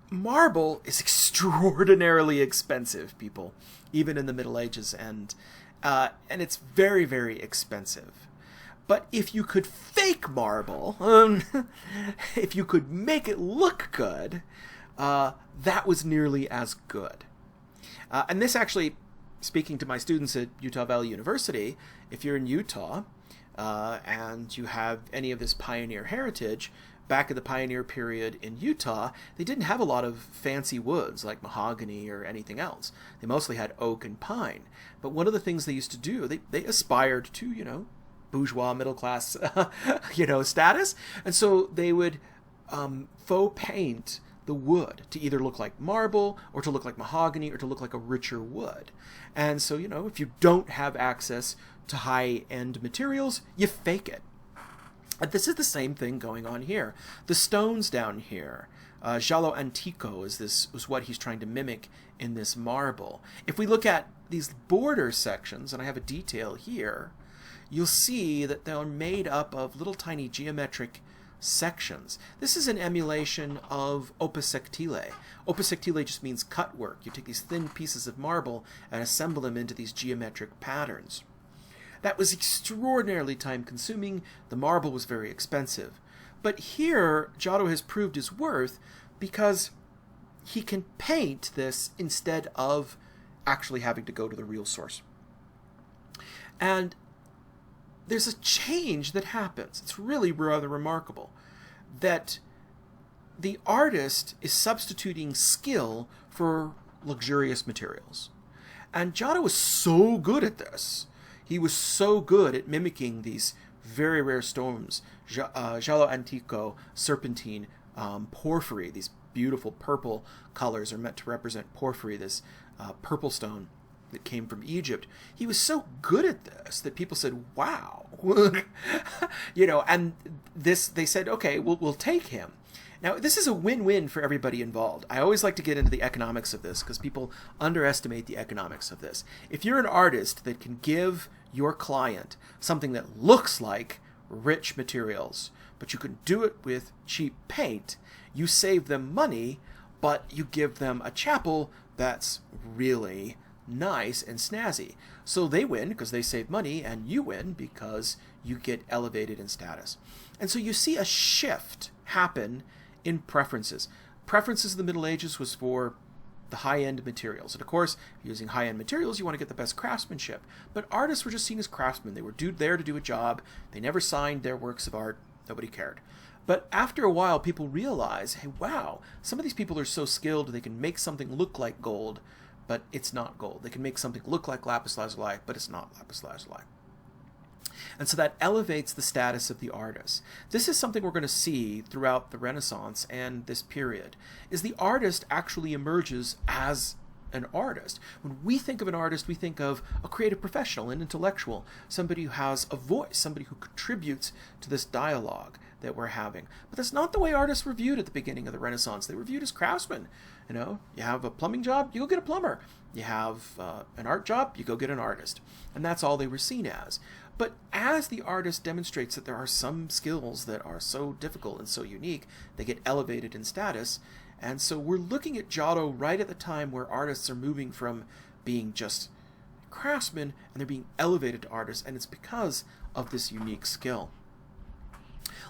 Marble is extraordinarily expensive, people, even in the Middle Ages, and it's very, very expensive. But if you could fake marble, if you could make it look good, that was nearly as good. And this actually, speaking to my students at Utah Valley University, if you're in Utah and you have any of this pioneer heritage, back in the pioneer period in Utah, they didn't have a lot of fancy woods like mahogany or anything else. They mostly had oak and pine. But one of the things they used to do, they aspired to, bourgeois middle class, status. And so they would faux paint the wood to either look like marble or to look like mahogany or to look like a richer wood. And so, if you don't have access to high-end materials, you fake it. And this is the same thing going on here. The stones down here, giallo antico is what he's trying to mimic in this marble. If we look at these border sections, and I have a detail here, you'll see that they're made up of little tiny geometric sections. This is an emulation of opus sectile. Opus sectile just means cut work. You take these thin pieces of marble and assemble them into these geometric patterns. That was extraordinarily time-consuming. The marble was very expensive. But here, Giotto has proved his worth because he can paint this instead of actually having to go to the real source. And there's a change that happens. It's really rather remarkable that the artist is substituting skill for luxurious materials. And Giotto was so good at this. He was so good at mimicking these very rare stones, giallo antico, serpentine, porphyry. These beautiful purple colors are meant to represent porphyry, this purple stone that came from Egypt. He was so good at this that people said, wow. And this, they said, okay, we'll take him. Now, this is a win-win for everybody involved. I always like to get into the economics of this because people underestimate the economics of this. If you're an artist that can give your client something that looks like rich materials, but you can do it with cheap paint, you save them money, but you give them a chapel that's really nice and snazzy. So they win because they save money, and you win because you get elevated in status. And so you see a shift happen in preferences. Preferences in the Middle Ages was for the high-end materials. And of course, using high-end materials, you want to get the best craftsmanship. But artists were just seen as craftsmen. They were there to do a job. They never signed their works of art. Nobody cared. But after a while, people realize, hey, wow, some of these people are so skilled, they can make something look like gold, but it's not gold. They can make something look like lapis lazuli, but it's not lapis lazuli. And so that elevates the status of the artist. This is something we're going to see throughout the Renaissance and this period, is the artist actually emerges as an artist. When we think of an artist, we think of a creative professional, an intellectual, somebody who has a voice, somebody who contributes to this dialogue that we're having. But that's not the way artists were viewed at the beginning of the Renaissance. They were viewed as craftsmen. You have a plumbing job, you go get a plumber. You have an art job, you go get an artist. And that's all they were seen as. But as the artist demonstrates that there are some skills that are so difficult and so unique, they get elevated in status. And so we're looking at Giotto right at the time where artists are moving from being just craftsmen and they're being elevated to artists, and it's because of this unique skill.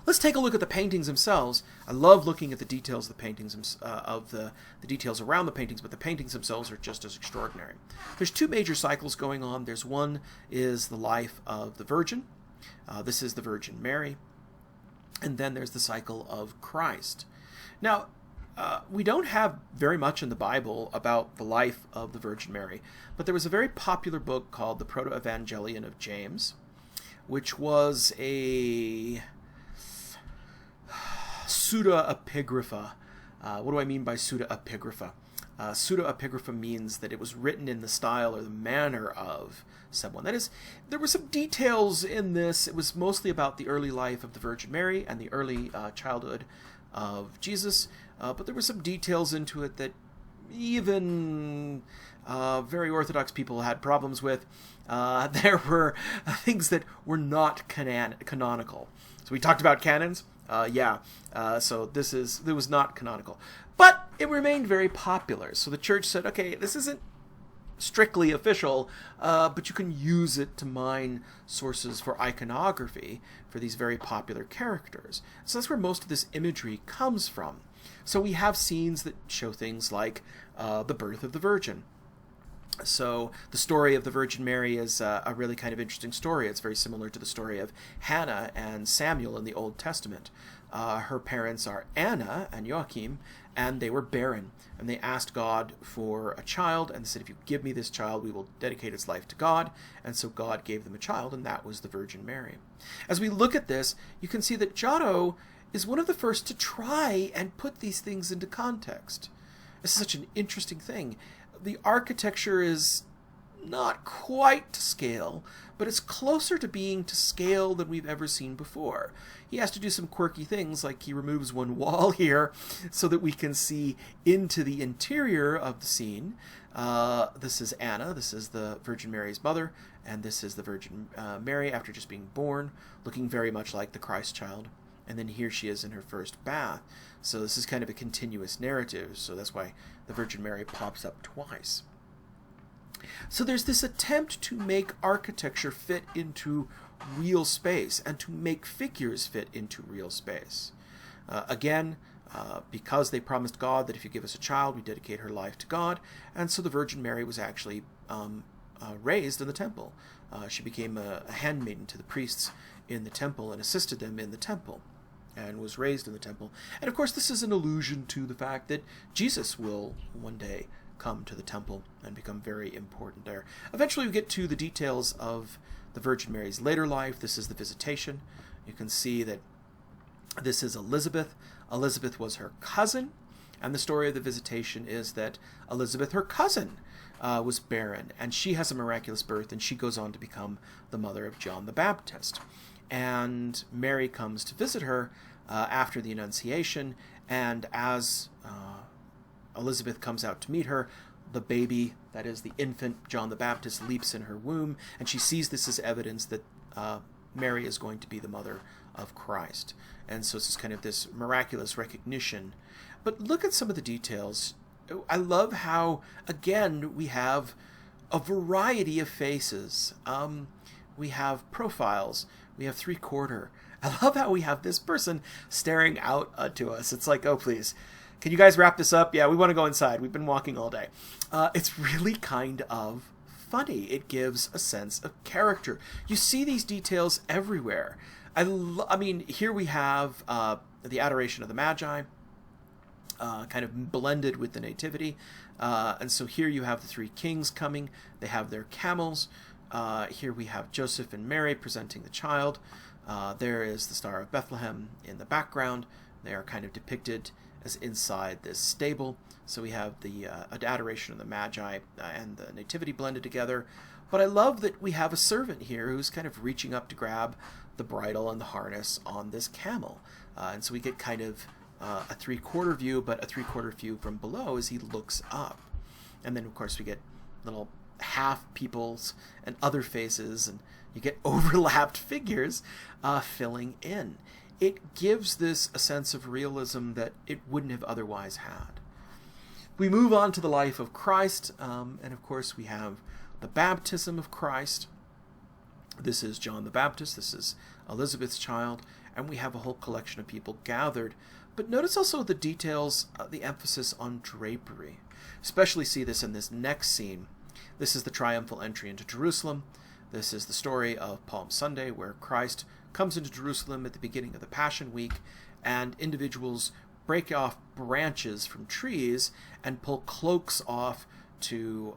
Let's take a look at the paintings themselves. I love looking at the details of the paintings, the details around the paintings, but the paintings themselves are just as extraordinary. There's two major cycles going on. There's one is the life of the Virgin. This is the Virgin Mary. And then there's the cycle of Christ. Now, we don't have very much in the Bible about the life of the Virgin Mary, but there was a very popular book called the Proto-Evangelion of James, which was a pseudo-epigrapha. What do I mean by pseudo-epigrapha? Pseudo-epigrapha means that it was written in the style or the manner of someone. That is, there were some details in this. It was mostly about the early life of the Virgin Mary and the early childhood of Jesus, but there were some details into it that even very Orthodox people had problems with. There were things that were not canonical. So we talked about canons. So it was not canonical. But it remained very popular. So the church said, okay, this isn't strictly official, but you can use it to mine sources for iconography for these very popular characters. So that's where most of this imagery comes from. So we have scenes that show things like the birth of the Virgin. So the story of the Virgin Mary is a really kind of interesting story. It's very similar to the story of Hannah and Samuel in the Old Testament. Her parents are Anna and Joachim, and they were barren. And they asked God for a child, and they said, if you give me this child, we will dedicate its life to God. And so God gave them a child, and that was the Virgin Mary. As we look at this, you can see that Giotto is one of the first to try and put these things into context. This is such an interesting thing. The architecture is not quite to scale, but it's closer to being to scale than we've ever seen before. He has to do some quirky things, like he removes one wall here so that we can see into the interior of the scene. This is Anna, this is the Virgin Mary's mother, and this is the Virgin Mary after just being born, looking very much like the Christ child. And then here she is in her first bath. So this is kind of a continuous narrative, so that's why the Virgin Mary pops up twice. So there's this attempt to make architecture fit into real space and to make figures fit into real space. Because they promised God that if you give us a child, we dedicate her life to God, and so the Virgin Mary was actually raised in the temple. She became a handmaiden to the priests in the temple and assisted them in the temple, and was raised in the temple. And of course this is an allusion to the fact that Jesus will one day come to the temple and become very important there. Eventually we get to the details of the Virgin Mary's later life. This is the Visitation. You can see that this is Elizabeth. Elizabeth was her cousin, and the story of the Visitation is that Elizabeth, her cousin, was barren, and she has a miraculous birth, and she goes on to become the mother of John the Baptist. And Mary comes to visit her after the Annunciation, and as Elizabeth comes out to meet her, the baby, that is the infant John the Baptist, leaps in her womb, and she sees this as evidence that Mary is going to be the mother of Christ. And so it's kind of this miraculous recognition. But look at some of the details. I love how, again, we have a variety of faces. We have profiles. We have three-quarter. I love how we have this person staring out to us. It's like, oh, please. Can you guys wrap this up? Yeah, we want to go inside. We've been walking all day. It's really kind of funny. It gives a sense of character. You see these details everywhere. I mean, here we have the Adoration of the Magi, kind of blended with the Nativity. And so here you have the three kings coming. They have their camels. Here we have Joseph and Mary presenting the child. There is the Star of Bethlehem in the background. They are kind of depicted as inside this stable. So we have the Adoration of the Magi and the Nativity blended together. But I love that we have a servant here who's kind of reaching up to grab the bridle and the harness on this camel. And so we get kind of a three-quarter view, but a three-quarter view from below as he looks up. And then, of course, we get little half peoples and other faces, and you get overlapped figures filling in. It gives this a sense of realism that it wouldn't have otherwise had. We move on to the life of Christ, and of course we have the baptism of Christ. This is John the Baptist, this is Elizabeth's child, and we have a whole collection of people gathered. But notice also the details, the emphasis on drapery. Especially see this in this next scene. This is the triumphal entry into Jerusalem. This is the story of Palm Sunday, where Christ comes into Jerusalem at the beginning of the Passion Week, and individuals break off branches from trees and pull cloaks off to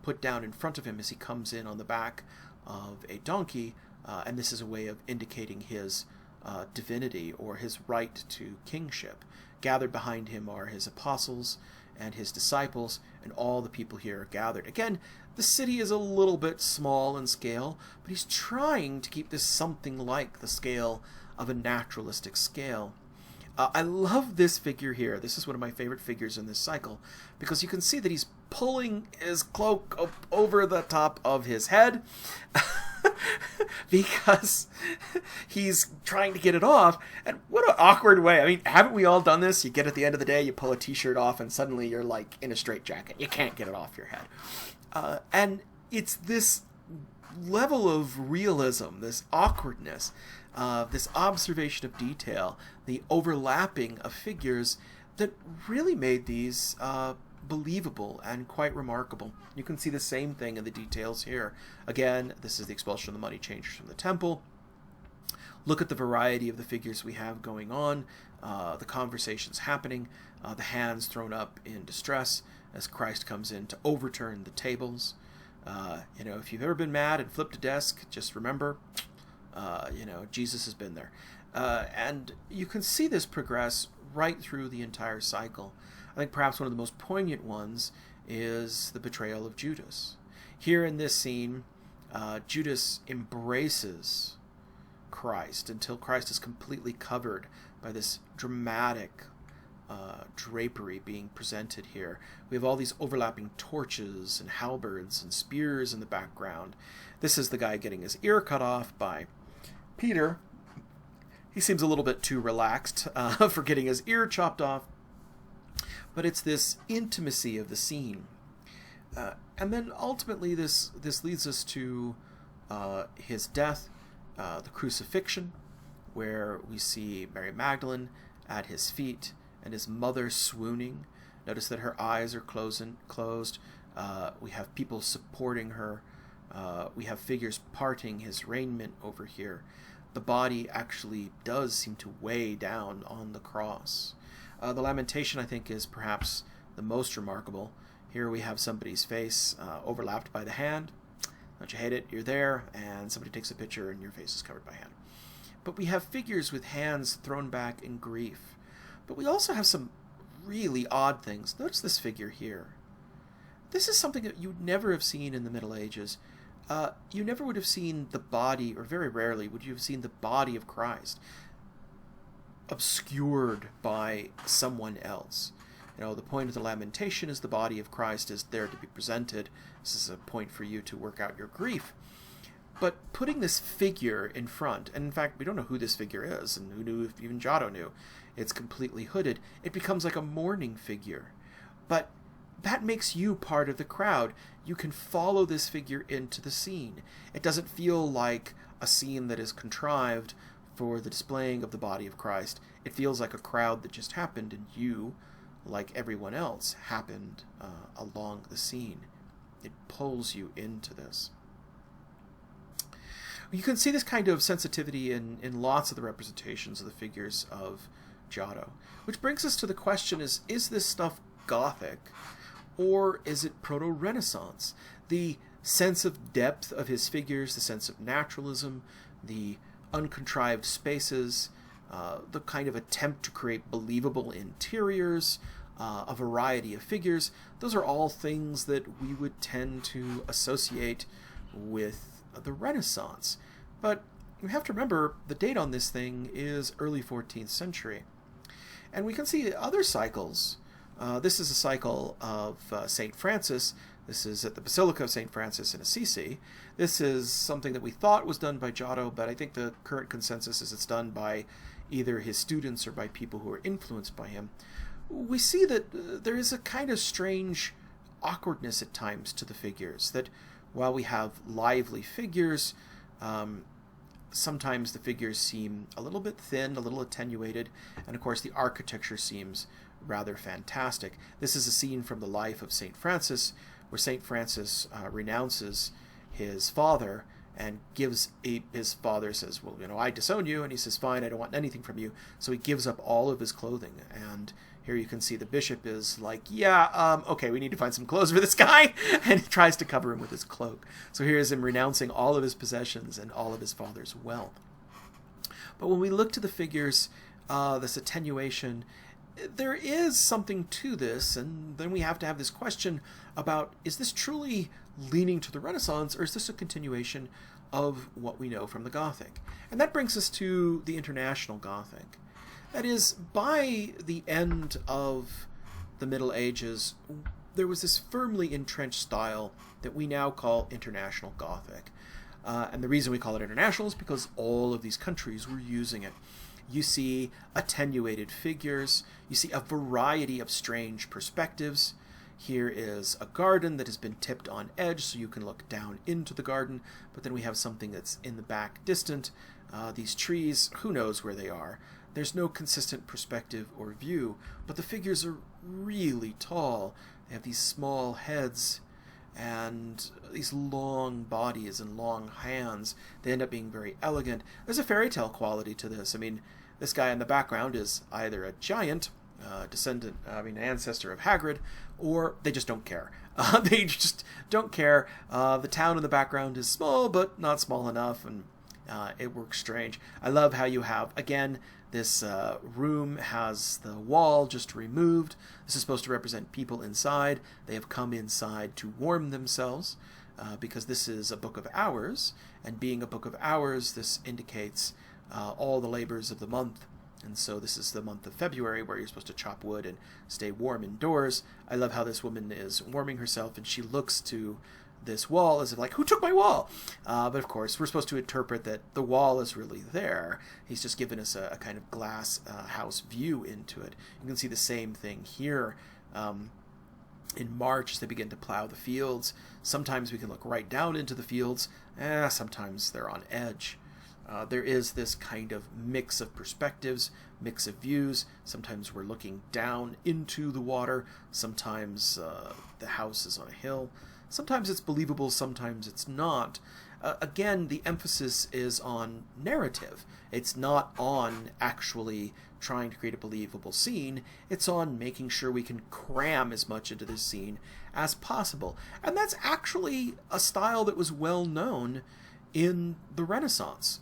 put down in front of him as he comes in on the back of a donkey, and this is a way of indicating his divinity or his right to kingship. Gathered behind him are his apostles and his disciples, and all the people here are gathered. Again, the city is a little bit small in scale, but he's trying to keep this something like the scale of a naturalistic scale. I love this figure here. This is one of my favorite figures in this cycle, because you can see that he's pulling his cloak up over the top of his head because he's trying to get it off. And what an awkward way. I mean, haven't we all done this? You get at the end of the day, you pull a t-shirt off, and suddenly you're like in a straitjacket. You can't get it off your head. And it's this level of realism, this awkwardness, this observation of detail, the overlapping of figures that really made these believable and quite remarkable. You can see the same thing in the details here. Again, this is the expulsion of the money changers from the temple. Look at the variety of the figures we have going on, the conversations happening, the hands thrown up in distress as Christ comes in to overturn the tables. If you've ever been mad and flipped a desk, just remember, Jesus has been there. And you can see this progress right through the entire cycle. I think perhaps one of the most poignant ones is the betrayal of Judas. Here in this scene, Judas embraces Christ until Christ is completely covered by this dramatic drapery being presented here. We have all these overlapping torches and halberds and spears in the background. This is the guy getting his ear cut off by Peter. He seems a little bit too relaxed for getting his ear chopped off. But it's this intimacy of the scene. And then ultimately this leads us to his death, the crucifixion, where we see Mary Magdalene at his feet and his mother swooning. Notice that her eyes are closed. We have people supporting her. We have figures parting his raiment over here. The body actually does seem to weigh down on the cross. The lamentation, I think, is perhaps the most remarkable. Here we have somebody's face overlapped by the hand. Don't you hate it? You're there, and somebody takes a picture, and your face is covered by hand. But we have figures with hands thrown back in grief. But we also have some really odd things. Notice this figure here. This is something that you would never have seen in the Middle Ages. You never would have seen the body, or very rarely would you have seen the body of Christ obscured by someone else. You know, the point of the lamentation is the body of Christ is there to be presented. This is a point for you to work out your grief. But putting this figure in front, and in fact, we don't know who this figure is, and who knew if even Giotto knew. It's completely hooded. It becomes like a mourning figure. But that makes you part of the crowd. You can follow this figure into the scene. It doesn't feel like a scene that is contrived for the displaying of the body of Christ. It feels like a crowd that just happened, and you, like everyone else, happened along the scene. It pulls you into this. You can see this kind of sensitivity in lots of the representations of the figures of Giotto. Which brings us to the question is this stuff Gothic, or is it Proto-Renaissance? The sense of depth of his figures, the sense of naturalism, the uncontrived spaces, the kind of attempt to create believable interiors, a variety of figures, those are all things that we would tend to associate with the Renaissance. But you have to remember the date on this thing is early 14th century. And we can see other cycles. This is a cycle of St. Francis. This is at the Basilica of St. Francis in Assisi. This is something that we thought was done by Giotto, but I think the current consensus is it's done by either his students or by people who are influenced by him. We see that there is a kind of strange awkwardness at times to the figures, that while we have lively figures, sometimes the figures seem a little bit thin, a little attenuated, and of course the architecture seems rather fantastic. This is a scene from the life of St. Francis, where St. Francis renounces his father and his father says, well, you know, I disown you, and he says, fine, I don't want anything from you. So he gives up all of his clothing, and here you can see the bishop is like, yeah, okay, we need to find some clothes for this guy, and he tries to cover him with his cloak. So here's him renouncing all of his possessions and all of his father's wealth. But when we look to the figures, this attenuation, there is something to this, and then we have to have this question about, is this truly leaning to the Renaissance, or is this a continuation of what we know from the Gothic? And that brings us to the International Gothic. That is, by the end of the Middle Ages, there was this firmly entrenched style that we now call International Gothic. And the reason we call it international is because all of these countries were using it. You see attenuated figures. You see a variety of strange perspectives. Here is a garden that has been tipped on edge so you can look down into the garden, but then we have something that's in the back distant. These trees, who knows where they are. There's no consistent perspective or view, but the figures are really tall. They have these small heads and these long bodies and long hands. They end up being very elegant. There's a fairy tale quality to this. I mean, this guy in the background is either a giant, ancestor of Hagrid, or they just don't care. They just don't care. The town in the background is small, but not small enough, and it works strange. I love how you have, again, this room has the wall just removed. This is supposed to represent people inside. They have come inside to warm themselves. because this is a book of hours, and being a book of hours, this indicates all the labors of the month. And so this is the month of February, where you're supposed to chop wood and stay warm indoors. I love how this woman is warming herself, and she looks to this wall as if like, who took my wall? But of course, we're supposed to interpret that the wall is really there. He's just given us a kind of glass house view into it. You can see the same thing here. In March, as they begin to plow the fields, sometimes we can look right down into the fields. Sometimes they're on edge. There is this kind of mix of perspectives, mix of views. Sometimes we're looking down into the water. Sometimes the house is on a hill. Sometimes it's believable, sometimes it's not. Again, the emphasis is on narrative. It's not on actually trying to create a believable scene. It's on making sure we can cram as much into this scene as possible. And that's actually a style that was well known in the Renaissance,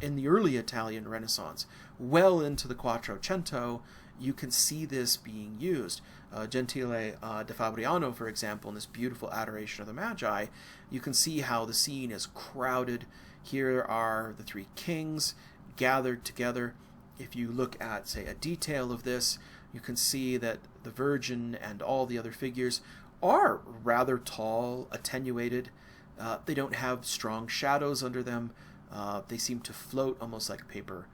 in the early Italian Renaissance. Well into the Quattrocento, you can see this being used. Gentile da Fabriano, for example, in this beautiful Adoration of the Magi, you can see how the scene is crowded. Here are the three kings gathered together. If you look at, say, a detail of this, you can see that the Virgin and all the other figures are rather tall, attenuated. They don't have strong shadows under them. They seem to float almost like paper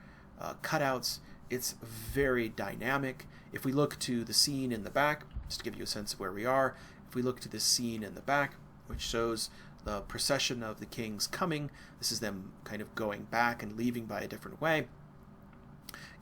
cutouts. It's very dynamic. If we look to the scene in the back, just to give you a sense of where we are, if we look to this scene in the back, which shows the procession of the kings coming, this is them kind of going back and leaving by a different way.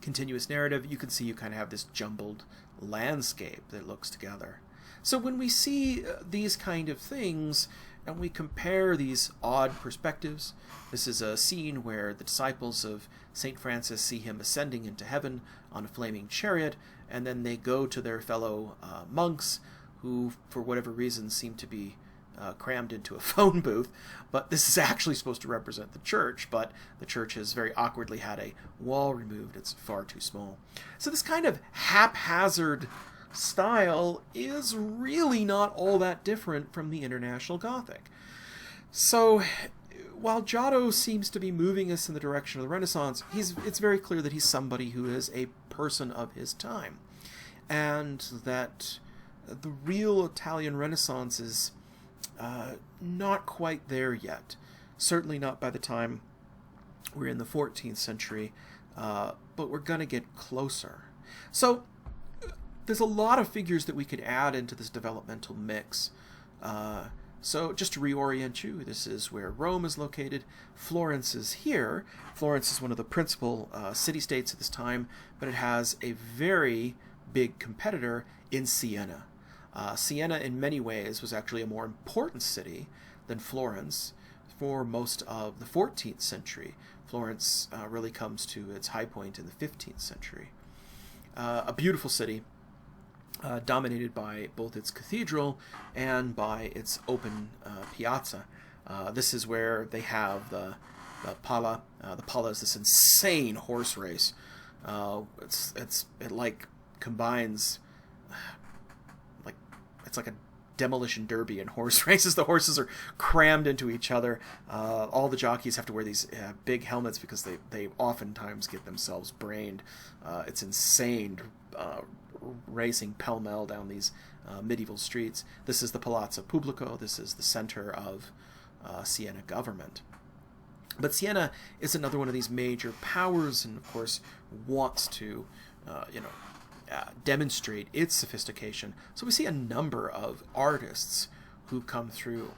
Continuous narrative, you can see you kind of have this jumbled landscape that looks together. So when we see these kind of things, and we compare these odd perspectives, this is a scene where the disciples of St. Francis see him ascending into heaven on a flaming chariot, and then they go to their fellow monks, who, for whatever reason, seem to be crammed into a phone booth. But this is actually supposed to represent the church, but the church has very awkwardly had a wall removed. It's far too small. So this kind of haphazard style is really not all that different from the International Gothic. So while Giotto seems to be moving us in the direction of the Renaissance, it's very clear that he's somebody who is a person of his time, and that the real Italian Renaissance is not quite there yet. Certainly not by the time we're in the 14th century, but we're going to get closer. So there's a lot of figures that we could add into this developmental mix. So just to reorient you, this is where Rome is located. Florence is here. Florence is one of the principal city-states at this time, but it has a very big competitor in Siena. Siena, in many ways, was actually a more important city than Florence for most of the 14th century. Florence really comes to its high point in the 15th century. A beautiful city, dominated by both its cathedral and by its open piazza. This is where they have the Pala. The Pala is this insane horse race. It like combines, like, it's like a demolition derby and horse races. The horses are crammed into each other. All the jockeys have to wear these big helmets because they oftentimes get themselves brained. It's insane, racing pell-mell down these medieval streets. This is the Palazzo Pubblico. This is the center of Siena government. But Siena is another one of these major powers, and of course wants to demonstrate its sophistication. So we see a number of artists who come through.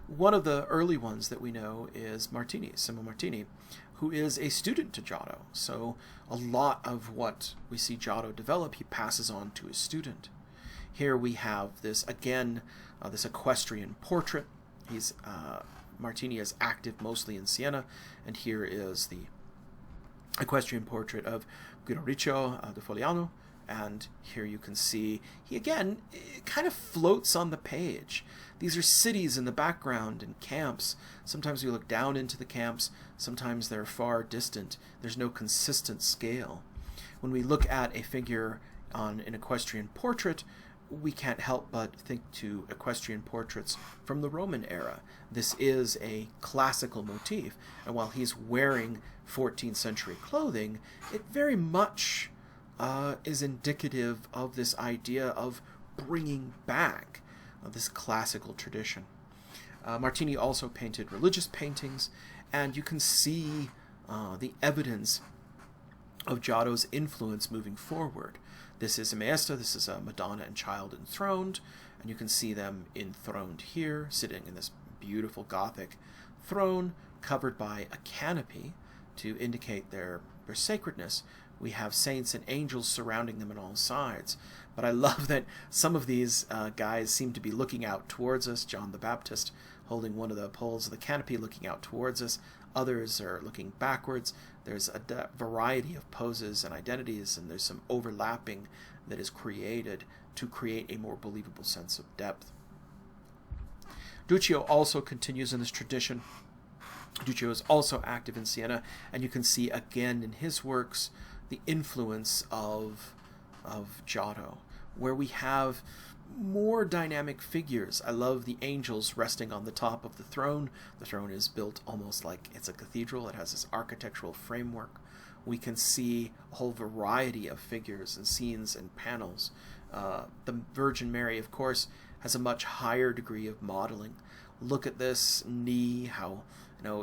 One of the early ones that we know is Martini, Simo Martini, who is a student to Giotto. So a lot of what we see Giotto develop, he passes on to his student. Here we have this, again, this equestrian portrait. Martini is active mostly in Siena, and here is the equestrian portrait of Guido da Fogliano. And here you can see, he again kind of floats on the page. These are cities in the background and camps. Sometimes we look down into the camps, sometimes they're far distant. There's no consistent scale. When we look at a figure on an equestrian portrait, we can't help but think to equestrian portraits from the Roman era. This is a classical motif, and while he's wearing 14th century clothing, it very much is indicative of this idea of bringing back this classical tradition. Martini also painted religious paintings, and you can see the evidence of Giotto's influence moving forward. This is a Maesta, this is a Madonna and Child enthroned, and you can see them enthroned here, sitting in this beautiful Gothic throne, covered by a canopy to indicate their sacredness. We have saints and angels surrounding them on all sides. But I love that some of these guys seem to be looking out towards us. John the Baptist holding one of the poles of the canopy looking out towards us. Others are looking backwards. There's a variety of poses and identities, and there's some overlapping that is created to create a more believable sense of depth. Duccio also continues in this tradition. Duccio is also active in Siena, and you can see again in his works the influence of Giotto, where we have more dynamic figures. I love the angels resting on the top of the throne. The throne is built almost like it's a cathedral. It has this architectural framework. We can see a whole variety of figures and scenes and panels. The Virgin Mary, of course, has a much higher degree of modeling. Look at this knee, how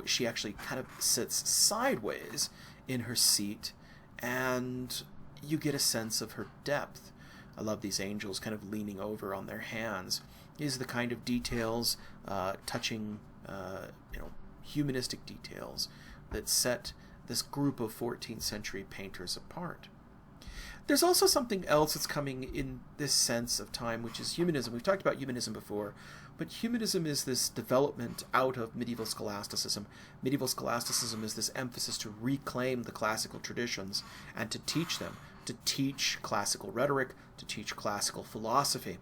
she actually kind of sits sideways in her seat, and you get a sense of her depth. I love these angels kind of leaning over on their hands. These are the kind of details, touching, humanistic details that set this group of 14th century painters apart. There's also something else that's coming in this sense of time, which is humanism. We've talked about humanism before, but humanism is this development out of medieval scholasticism. Medieval scholasticism is this emphasis to reclaim the classical traditions and to teach them, to teach classical rhetoric, to teach classical philosophy.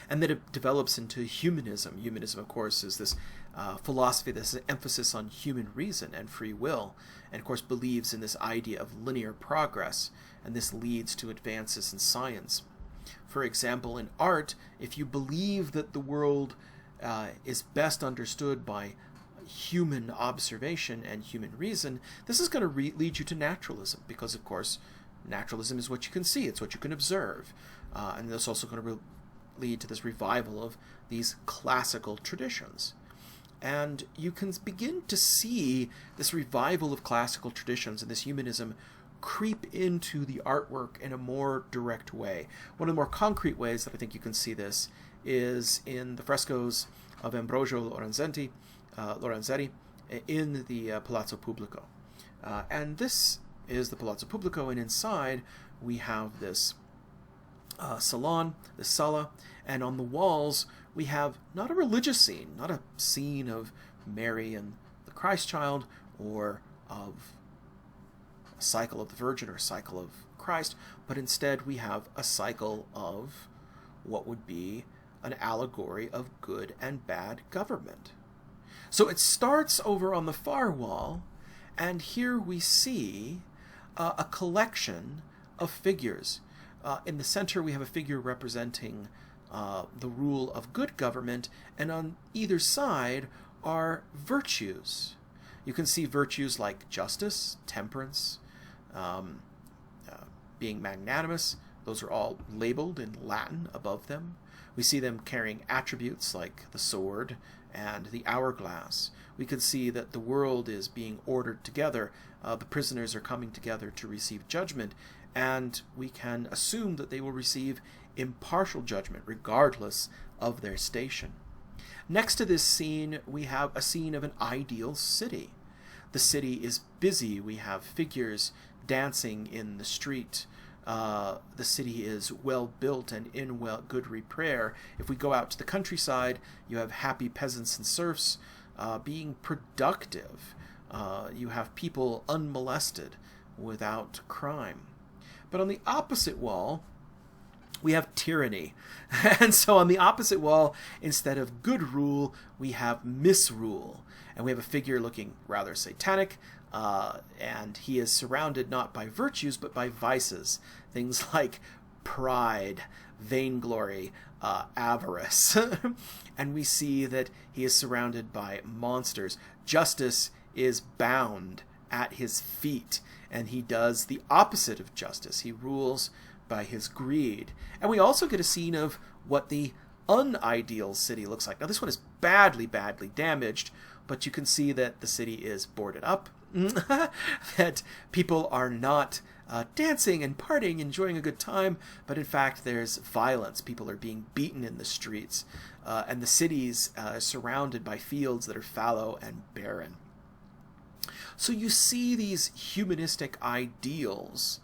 And then it develops into humanism. Humanism, of course, is this philosophy that's an emphasis on human reason and free will, and of course believes in this idea of linear progress, and this leads to advances in science. For example, in art, if you believe that the world is best understood by human observation and human reason, this is going to lead you to naturalism, because of course naturalism is what you can see, it's what you can observe, and this is also going to lead to this revival of these classical traditions. And you can begin to see this revival of classical traditions and this humanism creep into the artwork in a more direct way. One of the more concrete ways that I think you can see this is in the frescoes of Ambrogio Lorenzetti in the Palazzo Pubblico. And this is the Palazzo Pubblico, and inside we have this salon, this sala, and on the walls we have not a religious scene, not a scene of Mary and the Christ child, or of a cycle of the Virgin or a cycle of Christ, but instead we have a cycle of what would be an allegory of good and bad government. So it starts over on the far wall, and here we see a collection of figures. In the center we have a figure representing the rule of good government, and on either side are virtues. You can see virtues like justice, temperance, being magnanimous. Those are all labeled in Latin above them. We see them carrying attributes like the sword and the hourglass. We can see that the world is being ordered together. The prisoners are coming together to receive judgment, and we can assume that they will receive impartial judgment regardless of their station. Next to this scene, we have a scene of an ideal city. The city is busy. We have figures dancing in the street. The city is well built and in good repair. If we go out to the countryside, you have happy peasants and serfs being productive. You have people unmolested without crime. But on the opposite wall, we have tyranny. And so on the opposite wall, instead of good rule, we have misrule. And we have a figure looking rather satanic, and he is surrounded not by virtues, but by vices. Things like pride, vainglory, avarice. And we see that he is surrounded by monsters. Justice is bound at his feet, and he does the opposite of justice. He rules by his greed. And we also get a scene of what the unideal city looks like. Now, this one is badly, badly damaged, but you can see that the city is boarded up, that people are not dancing and partying, enjoying a good time, but in fact there's violence. People are being beaten in the streets, and the city's surrounded by fields that are fallow and barren. So you see these humanistic ideals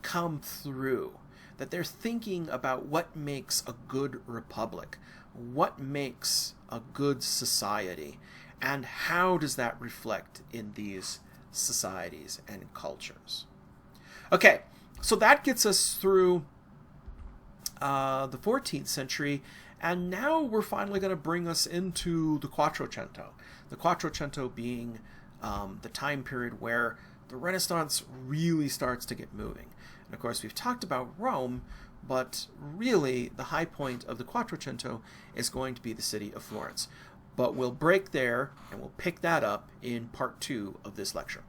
come through, that they're thinking about what makes a good republic, what makes a good society, and how does that reflect in these societies and cultures. Okay, so that gets us through the 14th century, and now we're finally going to bring us into the Quattrocento. The Quattrocento being the time period where the Renaissance really starts to get moving. And of course, we've talked about Rome, but really the high point of the Quattrocento is going to be the city of Florence. But we'll break there, and we'll pick that up in part 2 of this lecture.